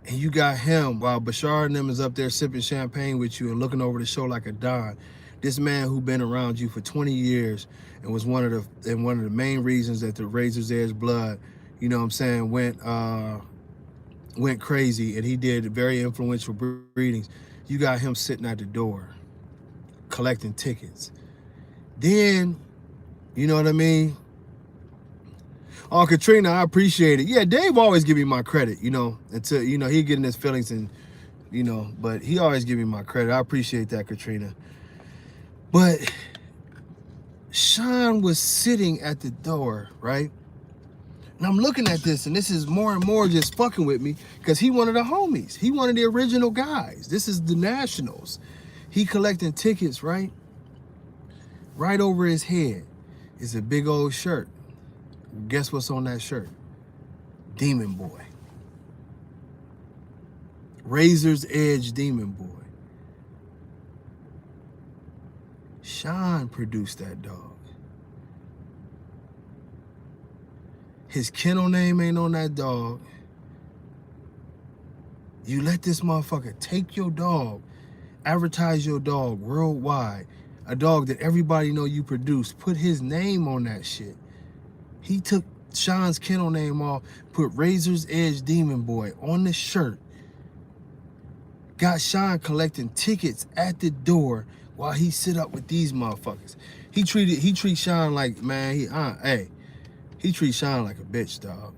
And you got him while Bashar and them is up there sipping champagne with you and looking over the show like a don. This man who been around you for 20 years and was one of the main reasons that the Razor's Edge blood, you know what I'm saying, went crazy, and he did very influential breedings. You got him sitting at the door collecting tickets. Then, you know what I mean? Oh, Katrina, I appreciate it. Yeah, Dave always give me my credit, you know, until, you know, he getting his feelings and, you know, but he always give me my credit. I appreciate that, Katrina. But Sean was sitting at the door, right? And I'm looking at this, and this is more and more just fucking with me because he one of the homies. He one of the original guys. This is the Nationals. He collecting tickets, right? Right over his head is a big old shirt. Guess what's on that shirt? Demon Boy. Razor's Edge Demon Boy. Sean produced that dog. His kennel name ain't on that dog. You let this motherfucker take your dog, advertise your dog worldwide, a dog that everybody know you produce, put his name on that shit. He took Sean's kennel name off, put Razor's Edge Demon Boy on the shirt, got Sean collecting tickets at the door while he sit up with these motherfuckers. He treats Sean like, man, he treats Sean like a bitch, dog.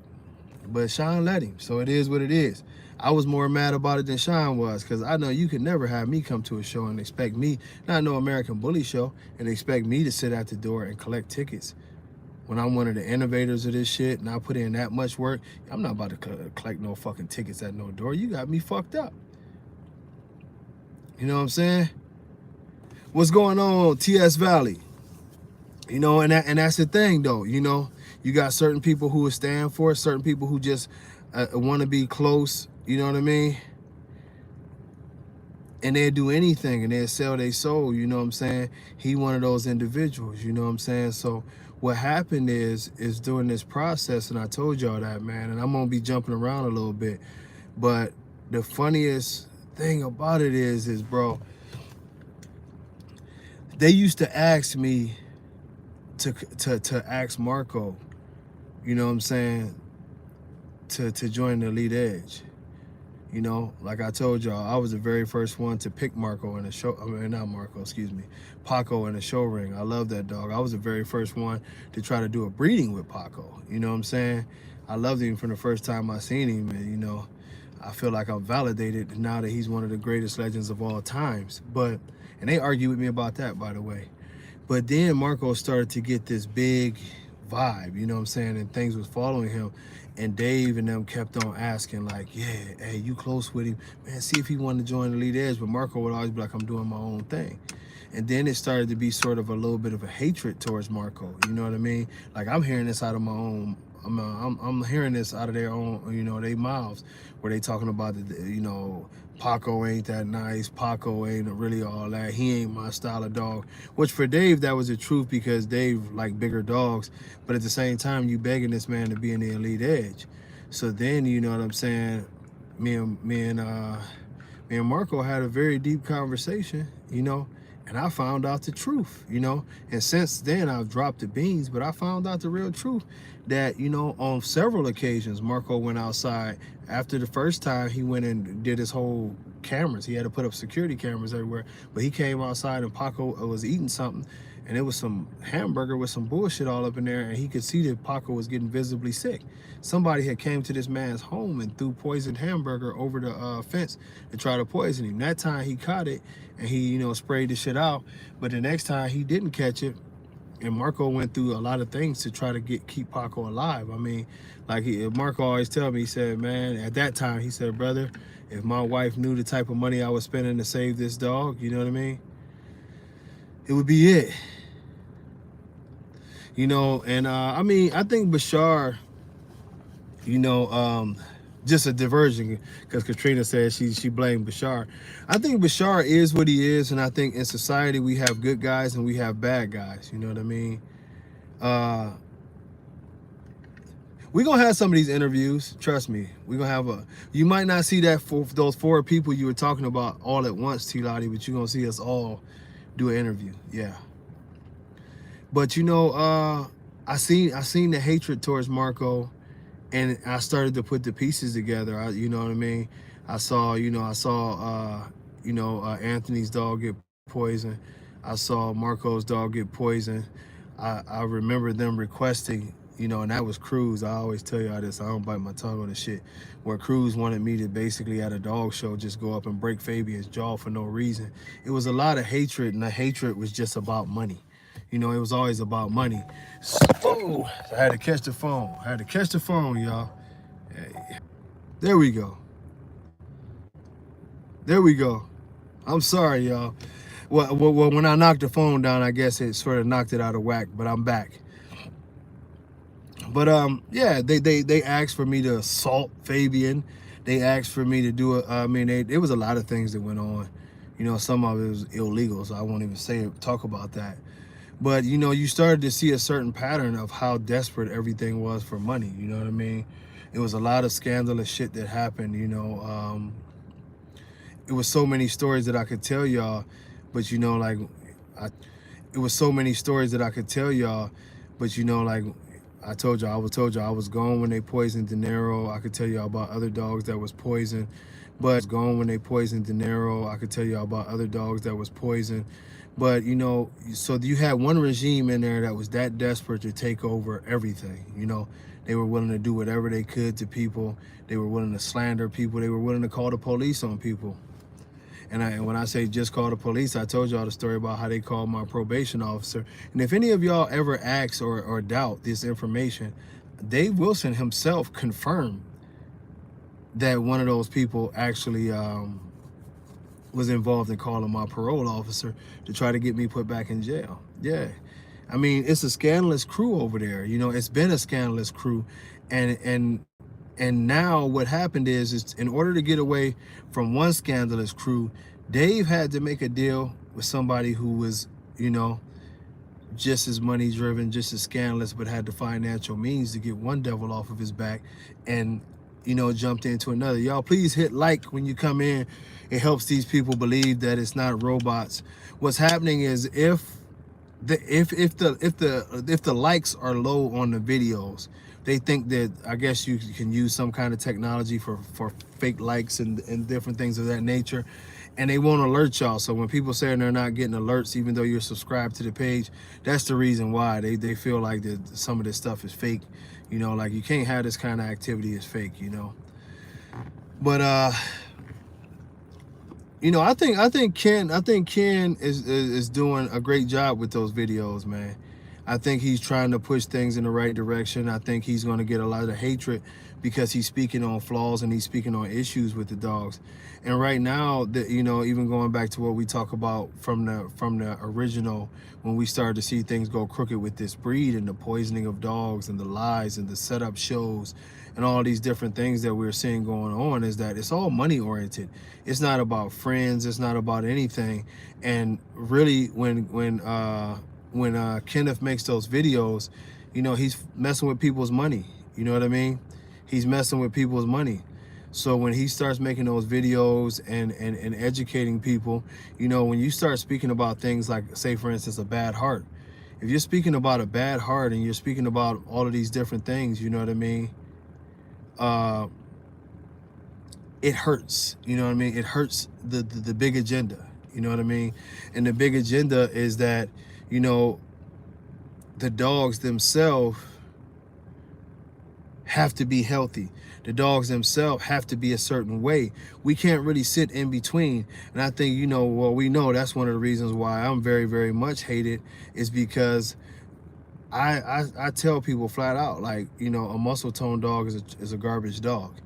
But Sean let him, so it is what it is. I was more mad about it than Sean was, because I know you could never have me come to a show and expect me, not no American Bully show, and expect me to sit at the door and collect tickets. When I'm one of the innovators of this shit and I put in that much work, I'm not about to collect no fucking tickets at no door. You got me fucked up. You know what I'm saying? What's going on, TS Valley? You know, and that's the thing, though. You know, you got certain people who will stand for it, certain people who just want to be close. You know what I mean? And they'll do anything and they'll sell their soul. You know what I'm saying? He one of those individuals. You know what I'm saying? So what happened is during this process, and I told y'all that, man, and I'm gonna be jumping around a little bit, but the funniest thing about it is bro, they used to ask me to ask Marco, you know what I'm saying, to join the Elite Edge. You know, like I told y'all, I was the very first one to pick Marco in the show. I mean, not Marco, excuse me, Paco in the show ring. I love that dog. I was the very first one to try to do a breeding with Paco. You know what I'm saying? I loved him from the first time I seen him, and you know, I feel like I'm validated now that he's one of the greatest legends of all times. But, and they argue with me about that, by the way. But then Marco started to get this big vibe, you know what I'm saying, and things was following him. And Dave and them kept on asking, like, yeah, hey, you close with him? Man, see if he wanted to join the Elite Edge. But Marco would always be like, I'm doing my own thing. And then it started to be sort of a little bit of a hatred towards Marco. You know what I mean? Like, I'm hearing this out of my own, I'm hearing this out of their own, you know, their mouths, where they talking about, you know, Paco ain't that nice. Paco ain't really all that. He ain't my style of dog. Which for Dave, that was the truth, because Dave like bigger dogs. But at the same time, you begging this man to be in the Elite Edge. So then, you know what I'm saying, me and Marco had a very deep conversation, you know, and I found out the truth, you know. And since then, I've dropped the beans, but I found out the real truth that, you know, on several occasions, Marco went outside. After the first time, he went and did his whole cameras. He had to put up security cameras everywhere. But he came outside and Paco was eating something, and it was some hamburger with some bullshit all up in there, and he could see that Paco was getting visibly sick. Somebody had came to this man's home and threw poisoned hamburger over the fence to try to poison him. That time he caught it, and he, you know, sprayed the shit out. But the next time he didn't catch it, and Marco went through a lot of things to try to keep Paco alive. I mean, like Marco always tell me, he said, man, at that time, he said, brother, if my wife knew the type of money I was spending to save this dog, you know what I mean, it would be it. You know, and I mean, I think Bashar, you know, just a diversion, because Katrina said she blamed Bashar. I think Bashar is what he is, and I think in society we have good guys and we have bad guys, you know what I mean? We're gonna have some of these interviews, trust me. We're gonna have you might not see that for those 4 people you were talking about all at once, T Lottie, but you're gonna see us all do an interview, yeah. But you know, I seen the hatred towards Marco, and I started to put the pieces together. You know what I mean? I saw Anthony's dog get poisoned. I saw Marco's dog get poisoned. I remember them requesting, you know, and that was Cruz. I always tell y'all this, I don't bite my tongue on this shit, where Cruz wanted me to basically at a dog show just go up and break Fabian's jaw for no reason. It was a lot of hatred, and the hatred was just about money. You know, it was always about money. So, I had to catch the phone. Y'all. Hey. There we go. I'm sorry, y'all. Well, when I knocked the phone down, I guess it sort of knocked it out of whack, but I'm back. But yeah, they asked for me to assault Fabian. They asked for me to do it. I mean, there was a lot of things that went on. You know, some of it was illegal, so I won't even talk about that. But, you know, you started to see a certain pattern of how desperate everything was for money. You know what I mean? It was a lot of scandalous shit that happened, you know. It was so many stories that I could tell y'all, but, you know, like, it was so many stories that I could tell y'all, but, you know, like, I told y'all I was gone when they poisoned De Niro. I could tell y'all about other dogs that was poisoned, but gone when they poisoned De Niro. I could tell y'all about other dogs that was poisoned. But, you know, so you had one regime in there that was that desperate to take over everything. You know, they were willing to do whatever they could to people. They were willing to slander people. They were willing to call the police on people. And when I say just call the police, I told y'all the story about how they called my probation officer. And if any of y'all ever ask or doubt this information, Dave Wilson himself confirmed that one of those people actually was involved in calling my parole officer to try to get me put back in jail. Yeah. I mean, it's a scandalous crew over there. You know, it's been a scandalous crew. And now what happened is in order to get away from one scandalous crew, Dave had to make a deal with somebody who was, you know, just as money driven, just as scandalous, but had the financial means to get one devil off of his back. And you know, jumped into another. Y'all please hit like when you come in. It helps these people believe that it's not robots. What's happening is if the likes are low on the videos, they think that, I guess you can use some kind of technology for fake likes and different things of that nature, and they won't alert y'all. So when people say they're not getting alerts even though you're subscribed to the page, that's the reason why. They feel like that some of this stuff is fake. You know, like you can't have this kind of activity as fake, you know. But you know, I think Ken is doing a great job with those videos, man. I think he's trying to push things in the right direction. I think he's going to get a lot of hatred because he's speaking on flaws and he's speaking on issues with the dogs. And right now, you know, even going back to what we talk about from the original, when we started to see things go crooked with this breed and the poisoning of dogs and the lies and the setup shows and all these different things that we're seeing going on, is that it's all money oriented. It's not about friends. It's not about anything. And really, when Kenneth makes those videos, you know, he's messing with people's money. You know what I mean? He's messing with people's money. So when he starts making those videos and educating people, you know, when you start speaking about things like, say, for instance, a bad heart, if you're speaking about a bad heart and you're speaking about all of these different things, you know what I mean? It hurts, you know what I mean? It hurts the big agenda, you know what I mean? And the big agenda is that, you know, the dogs themselves have to be healthy. The dogs themselves have to be a certain way. We can't really sit in between. And I think, you know, well, we know that's one of the reasons why I'm very, very much hated, is because I tell people flat out, like, you know, a muscle tone dog is a garbage dog.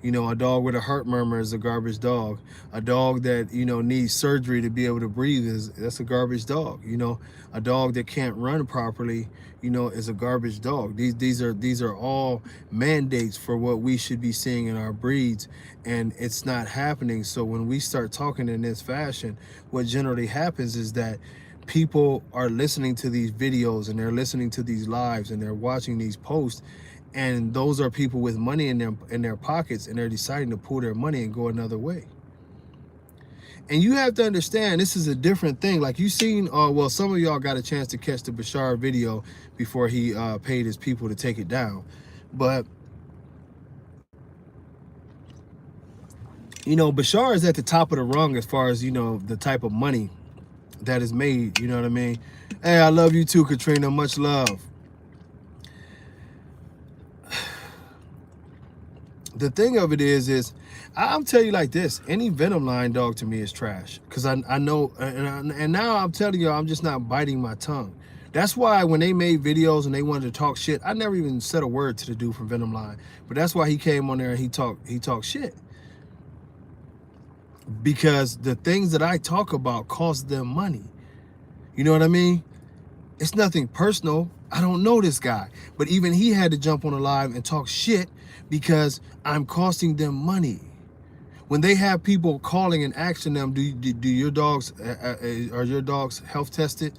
You know, a dog with a heart murmur is a garbage dog. A dog that, you know, needs surgery to be able to breathe, that's a garbage dog. You know, a dog that can't run properly, you know, is a garbage dog. These are all mandates for what we should be seeing in our breeds, and it's not happening. So when we start talking in this fashion, what generally happens is that people are listening to these videos and they're listening to these lives and they're watching these posts, and those are people with money in their pockets, and they're deciding to pull their money and go another way. And you have to understand, this is a different thing. Like, you seen, well, some of y'all got a chance to catch the Bashar video before he paid his people to take it down. But, you know, Bashar is at the top of the rung as far as, you know, the type of money that is made, you know what I mean? Hey, I love you too, Katrina, much love. The thing of it is I'll tell you like this: any venom line dog to me is trash, because I know, and now I'm telling you, I'm just not biting my tongue. That's why when they made videos and they wanted to talk shit, I never even said a word to the dude from Venom Line. But that's why he came on there and he talked shit, because the things that I talk about cost them money. You know what I mean? It's nothing personal. I don't know this guy, but even he had to jump on a live and talk shit because I'm costing them money. When they have people calling and asking them, do your dogs, are your dogs health tested?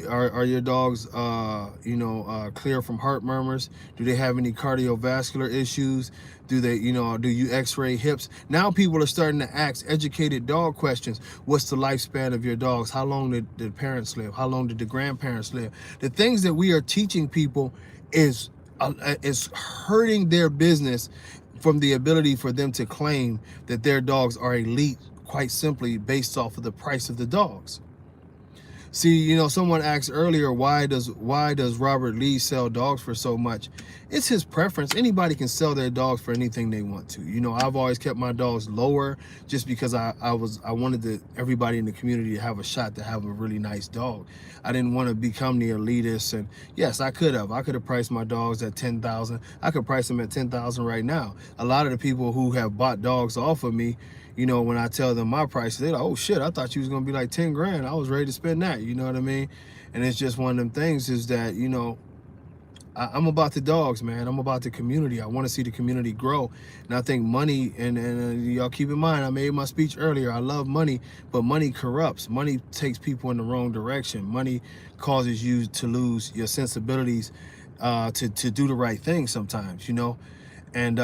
Are your dogs, you know, clear from heart murmurs? Do they have any cardiovascular issues? Do they, you know, do you x-ray hips? Now people are starting to ask educated dog questions. What's the lifespan of your dogs? How long did the parents live? How long did the grandparents live? The things that we are teaching people is hurting their business from the ability for them to claim that their dogs are elite, quite simply based off of the price of the dogs. See, you know, someone asked earlier, why does Robert Lee sell dogs for so much? It's his preference. Anybody can sell their dogs for anything they want to. You know, I've always kept my dogs lower just because I wanted everybody in the community to have a shot to have a really nice dog. I didn't want to become the elitist. And yes, I could have priced my dogs at $10,000. I could price them at $10,000 right now. A lot of the people who have bought dogs off of me, you know, when I tell them my price, they're like, oh shit, I thought you was gonna be like 10 grand. I was ready to spend that, you know what I mean? And it's just one of them things, is that, you know, I'm about the dogs, man. I'm about the community. I want to see the community grow. And I think money, and y'all keep in mind, I made my speech earlier, I love money, but money corrupts. Money takes people in the wrong direction. Money causes you to lose your sensibilities to do the right thing sometimes, you know? And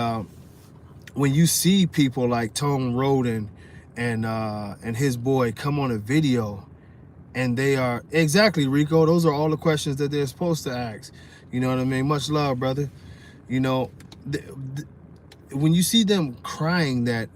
when you see people like Tone Roden and his boy come on a video, and they are exactly, Rico, those are all the questions that they're supposed to ask. You know what I mean? Much love, brother. You know, when you see them crying that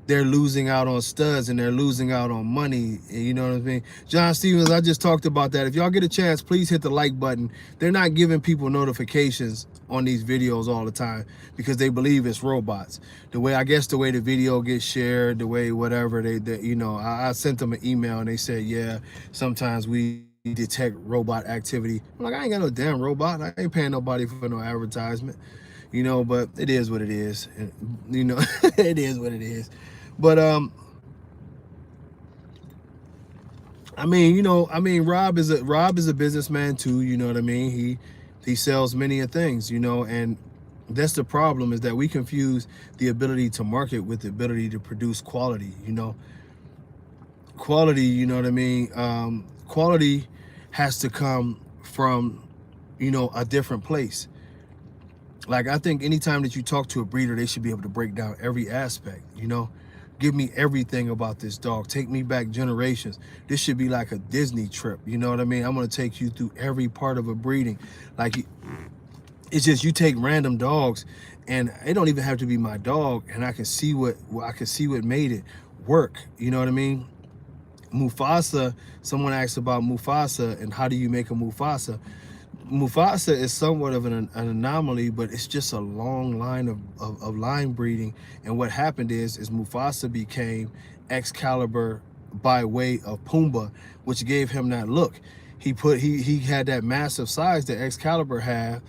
they're losing out on studs and they're losing out on money, you know what I mean? John Stevens, I just talked about that. If y'all get a chance, please hit the like button. They're not giving people notifications on these videos all the time because they believe it's robots. The way the video gets shared, the way whatever they you know, I sent them an email and they said, yeah, sometimes we detect robot activity. I'm like, I ain't got no damn robot. I ain't paying nobody for no advertisement, you know, but it is what it is. And, you know, it is what it is. But I mean, you know, Rob is a businessman too, you know what I mean? He sells many of things, you know, and that's the problem, is that we confuse the ability to market with the ability to produce quality, you know. Quality, you know what I mean? Quality has to come from, you know, a different place. Like, I think anytime that you talk to a breeder, they should be able to break down every aspect, you know. Give me everything about this dog. Take me back generations. This should be like a Disney trip, you know what I mean? I'm going to take you through every part of a breeding. Like, it's just, you take random dogs, and it don't even have to be my dog, and I can see what made it work, you know what I mean? Mufasa, someone asked about Mufasa and how do you make a Mufasa. Mufasa is somewhat of an anomaly, but it's just a long line of line breeding. And what happened is Mufasa became Excalibur by way of Pumbaa, which gave him that look. He had that massive size that Excalibur had,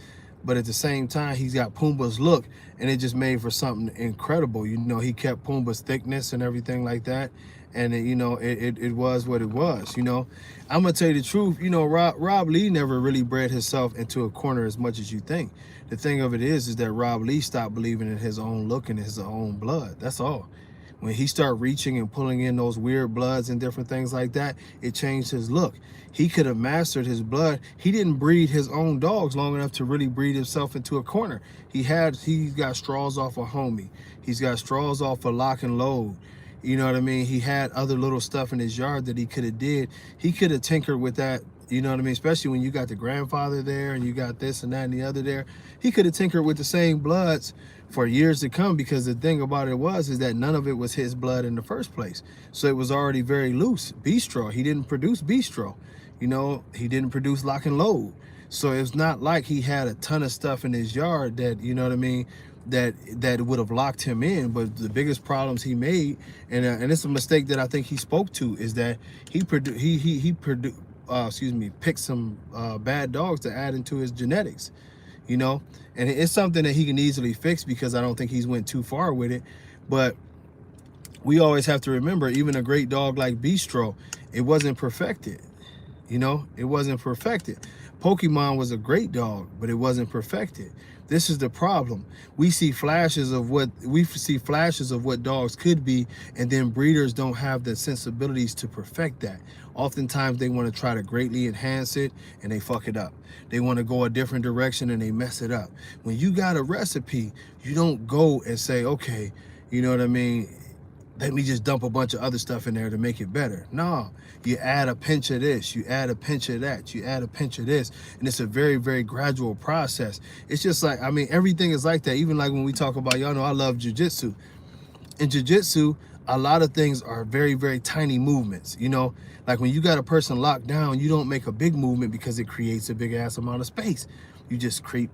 but at the same time, he's got Pumbaa's look, and it just made for something incredible. You know, he kept Pumbaa's thickness and everything like that. And it, you know, it was what it was, you know. I'm gonna tell you the truth, you know, Rob Lee never really bred himself into a corner as much as you think. The thing of it is that Rob Lee stopped believing in his own look and his own blood. That's all. When he started reaching and pulling in those weird bloods and different things like that, it changed his look. He could have mastered his blood. He didn't breed his own dogs long enough to really breed himself into a corner. He's got straws off of Homie. He's got straws off of Lock and Load. You know what I mean? He had other little stuff in his yard that he could have did. He could have tinkered with that, you know what I mean? Especially when you got the grandfather there and you got this and that and the other there. He could have tinkered with the same bloods for years to come, because the thing about it is that none of it was his blood in the first place. So it was already very loose. Bistro, he didn't produce Bistro. You know, he didn't produce Lock and Load. So it's not like he had a ton of stuff in his yard that, you know what I mean, that would have locked him in. But the biggest problems he made, and it's a mistake that I think he spoke to, is that he picked some bad dogs to add into his genetics, you know. And it's something that he can easily fix, because I don't think he's went too far with it. But we always have to remember, even a great dog like Bistro, it wasn't perfected, you know. It wasn't perfected. Pokemon was a great dog, but it wasn't perfected. This is the problem. We see flashes of what dogs could be, and then breeders don't have the sensibilities to perfect that. Oftentimes they want to try to greatly enhance it and they fuck it up. They want to go a different direction and they mess it up. When you got a recipe, you don't go and say, okay, you know what I mean, let me just dump a bunch of other stuff in there to make it better. No, you add a pinch of this, you add a pinch of that, you add a pinch of this, and it's a very, very gradual process. It's just like, I mean, everything is like that. Even like when we talk about, y'all know I love jiu-jitsu. In jiu-jitsu, a lot of things are very, very tiny movements, you know. Like when you got a person locked down, you don't make a big movement because it creates a big ass amount of space. You just creep,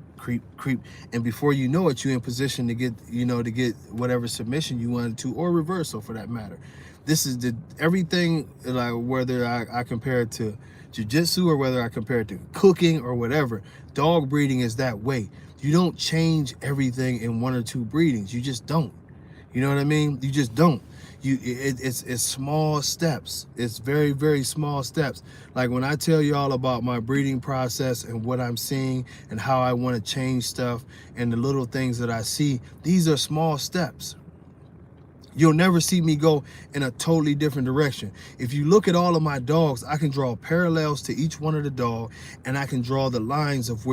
and before you know it, you're in position to get, you know, to get whatever submission you wanted to, or reversal for that matter. This is everything, like whether I compare it to jiu-jitsu or whether I compare it to cooking or whatever, dog breeding is that way. You don't change everything in one or two breedings. You just don't. You know what I mean? You just don't. It's small steps. It's very, very small steps. Like when I tell y'all about my breeding process and what I'm seeing and how I want to change stuff and the little things that I see, these are small steps. You'll never see me go in a totally different direction. If you look at all of my dogs, I can draw parallels to each one of the dog, and I can draw the lines of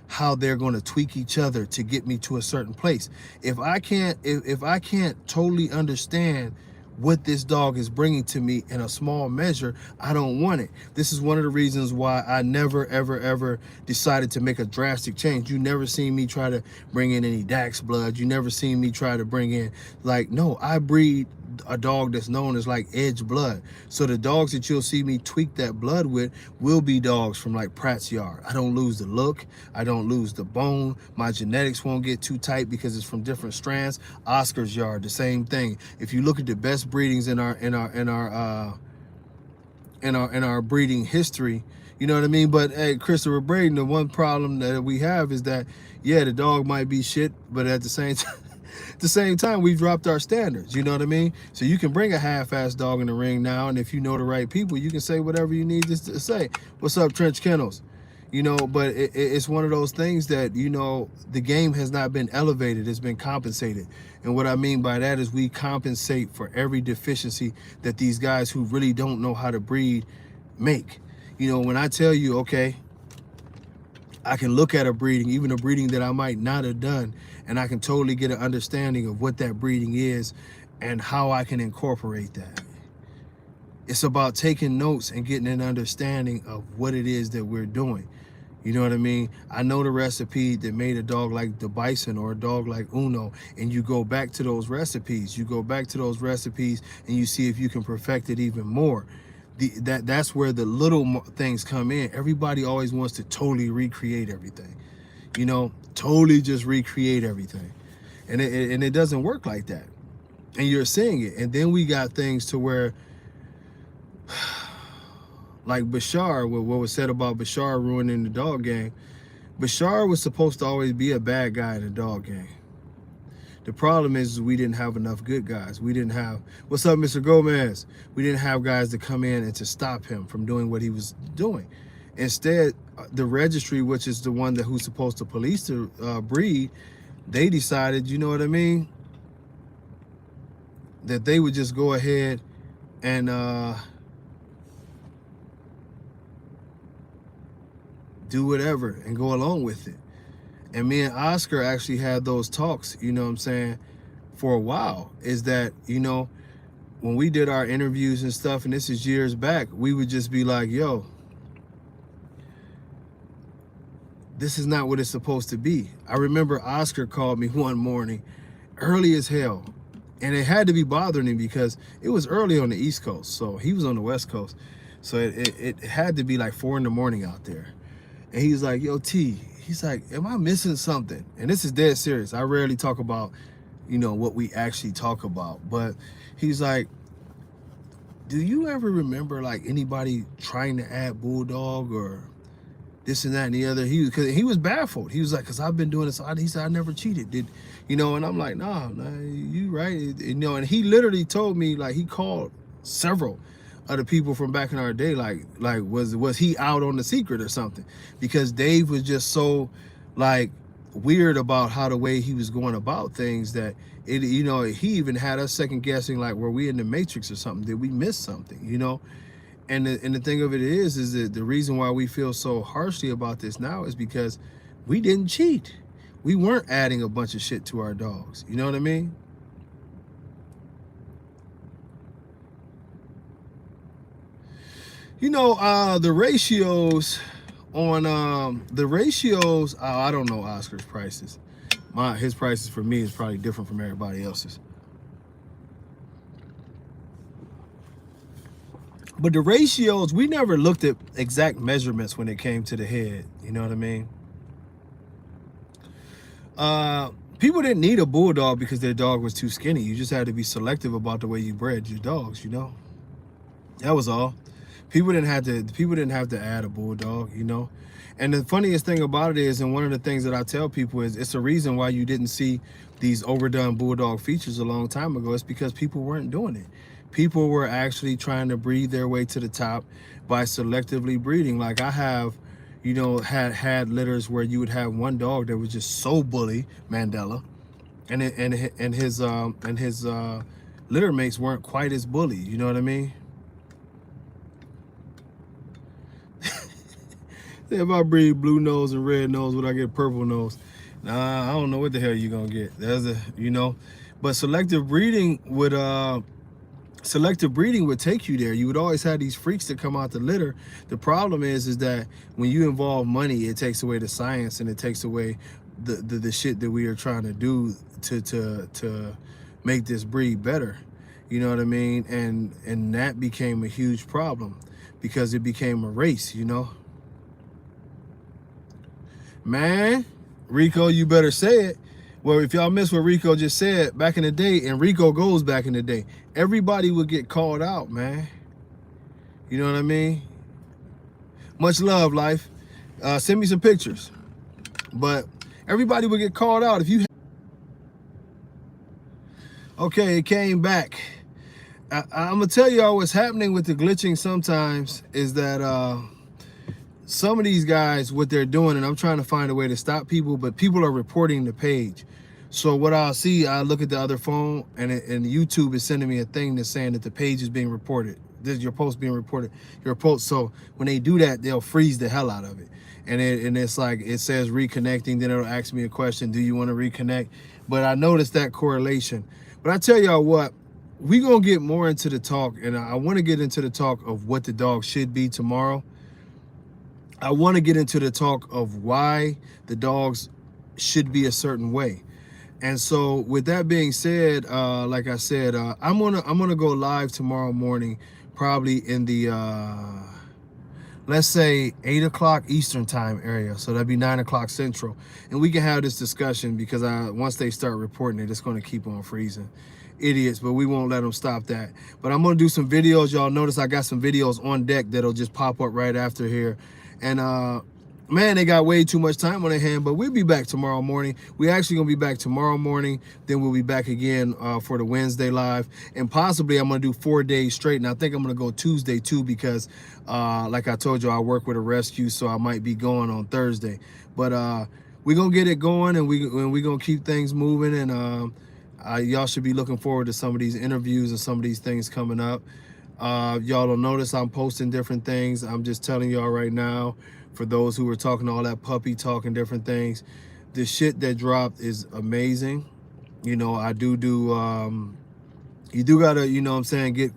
how they're going to tweak each other to get me to a certain place. If I can't totally understand what this dog is bringing to me in a small measure, I don't want it. This is one of the reasons why I never, ever, ever decided to make a drastic change. You never seen me try to bring in any Dax blood. You never seen me try to bring in, like, no, I breed a dog that's known as like edge blood. So the dogs that you'll see me tweak that blood with will be dogs from like Pratt's yard. I don't lose the look. I don't lose the bone. My genetics won't get too tight because it's from different strands. Oscar's yard, the same thing. If you look at the best breedings in our breeding history, you know what I mean? But hey, Christopher Braden, the one problem that we have is that, yeah, the dog might be shit, but at the same time, we've dropped our standards, you know what I mean? So you can bring a half-assed dog in the ring now, and if you know the right people, you can say whatever you need to say. What's up, Trench Kennels? You know, but it's one of those things that, you know, the game has not been elevated, it's been compensated. And what I mean by that is we compensate for every deficiency that these guys who really don't know how to breed make. You know, when I tell you, okay, I can look at a breeding, even a breeding that I might not have done, and I can totally get an understanding of what that breeding is and how I can incorporate that. It's about taking notes and getting an understanding of what it is that we're doing. You know what I mean? I know the recipe that made a dog like the Bison or a dog like Uno, and you go back to those recipes. You go back to those recipes and you see if you can perfect it even more. That's where the little things come in. Everybody always wants to totally recreate everything. You know, totally just recreate everything. And it doesn't work like that. And you're seeing it. And then we got things to where, like Bashar, what was said about Bashar ruining the dog game. Bashar was supposed to always be a bad guy in the dog game. The problem is we didn't have enough good guys. We didn't have, what's up, Mr. Gomez? We didn't have guys to come in and to stop him from doing what he was doing. Instead, the registry, which is the one who's supposed to police the breed, they decided, you know what I mean, that they would just go ahead and do whatever and go along with it. And me and Oscar actually had those talks, you know what I'm saying, for a while. Is that, you know, when we did our interviews and stuff, and this is years back, we would just be like, yo, this is not what it's supposed to be. I remember Oscar called me one morning, early as hell. And it had to be bothering him because it was early on the East Coast. So he was on the West Coast. So it had to be like 4 in the morning out there. And he's like, yo, T, he's like, am I missing something? And this is dead serious. I rarely talk about, you know, what we actually talk about. But he's like, do you ever remember like anybody trying to add Bulldog or this and that and the other? Cause he was baffled. He was like, cause I've been doing this. He said, I never cheated. You know, and I'm like, nah, you right. You know, and he literally told me, like, he called several of the people from back in our day, like was he out on the secret or something? Because Dave was just so like weird about how the way he was going about things that it, you know, he even had us second guessing, like, were we in the Matrix or something? Did we miss something? You know? And the thing of it is that the reason why we feel so harshly about this now is because we didn't cheat. We weren't adding a bunch of shit to our dogs. You know what I mean? You know, the ratios on I don't know Oscar's prices. His prices for me is probably different from everybody else's. But the ratios, we never looked at exact measurements when it came to the head. You know what I mean? People didn't need a bulldog because their dog was too skinny. You just had to be selective about the way you bred your dogs, you know? That was all. People didn't have to add a bulldog, you know? And the funniest thing about it is, and one of the things that I tell people is, it's a reason why you didn't see these overdone bulldog features a long time ago. It's because people weren't doing it. People were actually trying to breed their way to the top by selectively breeding. Like I have, you know, had litters where you would have one dog that was just so bully, Mandela, and his litter mates weren't quite as bully. You know what I mean? If I breed blue nose and red nose, would I get purple nose? Nah, I don't know what the hell you're gonna get. There's a, you know, but selective breeding would take you there. You would always have these freaks that come out the litter. The problem is that when you involve money, it takes away the science and it takes away the shit that we are trying to do to make this breed better. You know what I mean? And that became a huge problem because it became a race, you know? Man, Rico, you better say it. Well, if y'all missed what Rico just said, back in the day, and Rico goes back in the day, everybody would get called out, man. You know what I mean? Much love, life. Send me some pictures. But everybody would get called out if you... Okay, it came back. I'm going to tell y'all what's happening with the glitching sometimes is that... some of these guys, what they're doing, and I'm trying to find a way to stop people, but people are reporting the page. So what I'll see, I look at the other phone, and YouTube is sending me a thing that's saying that the page is being reported. This is your post being reported. Your post. So when they do that, they'll freeze the hell out of it. And it's like, it says reconnecting, then it'll ask me a question, do you want to reconnect? But I noticed that correlation. But I tell y'all what, we're going to get more into the talk, and I want to get into the talk of what the dog should be tomorrow. I want to get into the talk of why the dogs should be a certain way. And so with that being said, like I said, I'm gonna go live tomorrow morning, probably in the let's say 8 o'clock Eastern time area. So that'd be 9 o'clock Central. And we can have this discussion because once they start reporting it, it's going to keep on freezing. Idiots, but we won't let them stop that. But I'm going to do some videos. Y'all notice I got some videos on deck that'll just pop up right after here. And man, they got way too much time on their hand, but we'll be back tomorrow morning. We actually gonna be back tomorrow morning. Then we'll be back again for the Wednesday live, and possibly I'm gonna do 4 days straight. And I think I'm gonna go Tuesday too because, like I told you, I work with a rescue, so I might be going on Thursday. But we're gonna get it going, and we gonna keep things moving. And y'all should be looking forward to some of these interviews and some of these things coming up. Y'all will notice I'm posting different things. I'm just telling y'all right now, for those who were talking all that puppy talk and different things, the shit that dropped is amazing. You know, I do you do gotta, you know what I'm saying, get,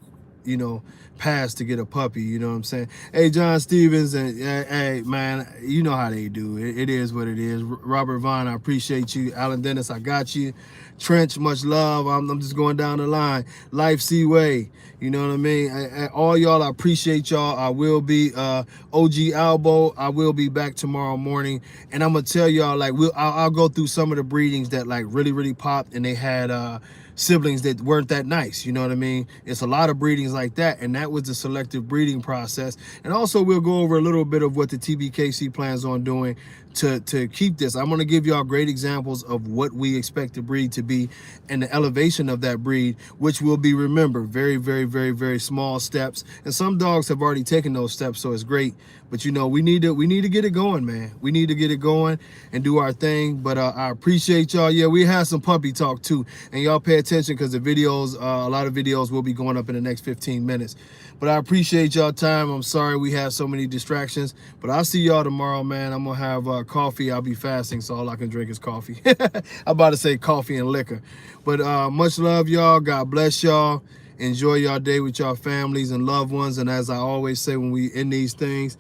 you know, pass to get a puppy, you know what I'm saying? Hey, John Stevens, and hey, man, you know how they do. It is what it is. Robert Vaughn, I appreciate you. Alan Dennis, I got you. Trench, much love. I'm just going down the line. Life Seaway, you know what I mean? All y'all, I appreciate y'all. I will be OG Albo. I will be back tomorrow morning, and I'm gonna tell y'all, like, I'll go through some of the breedings that like really popped, and they had siblings that weren't that nice, you know what I mean? It's a lot of breedings like that, and that was the selective breeding process. And also we'll go over a little bit of what the TBKC plans on doing to keep this. I'm going to give y'all great examples of what we expect the breed to be and the elevation of that breed, which will be, remember, very small steps. And some dogs have already taken those steps, so it's great. But you know, we need to get it going, man. We need to get it going and do our thing. But I appreciate y'all. Yeah, we had some puppy talk too, and y'all pay attention because the videos, a lot of videos will be going up in the next 15 minutes. But I appreciate y'all time. I'm sorry we had so many distractions, but I'll see y'all tomorrow, man. I'm gonna have coffee. I'll be fasting, so all I can drink is coffee. I'm about to say coffee and liquor. But much love, y'all. God bless y'all. Enjoy y'all day with y'all families and loved ones. And as I always say when we end these things,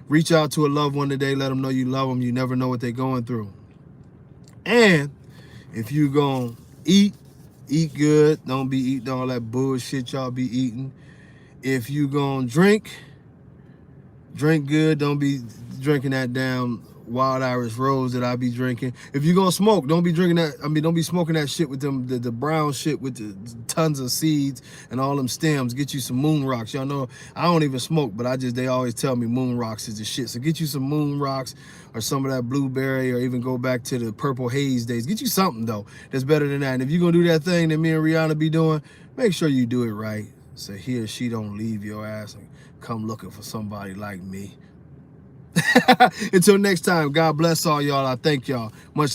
reach out to a loved one today. Let them know you love them. You never know what they're going through. And if you gonna eat good. Don't be eating all that bullshit y'all be eating. If you gonna drink good. Don't be drinking that damn Wild Irish Rose that I be drinking. If you gonna smoke, don't be drinking that. I mean, don't be smoking that shit with them, the brown shit with the tons of seeds and all them stems. Get you some Moon Rocks. Y'all know I don't even smoke, but they always tell me Moon Rocks is the shit. So get you some Moon Rocks or some of that blueberry, or even go back to the Purple Haze days. Get you something though that's better than that. And if you're gonna do that thing that me and Rihanna be doing, make sure you do it right, so he or she don't leave your ass and come looking for somebody like me. Until next time, God bless all y'all. I thank y'all much.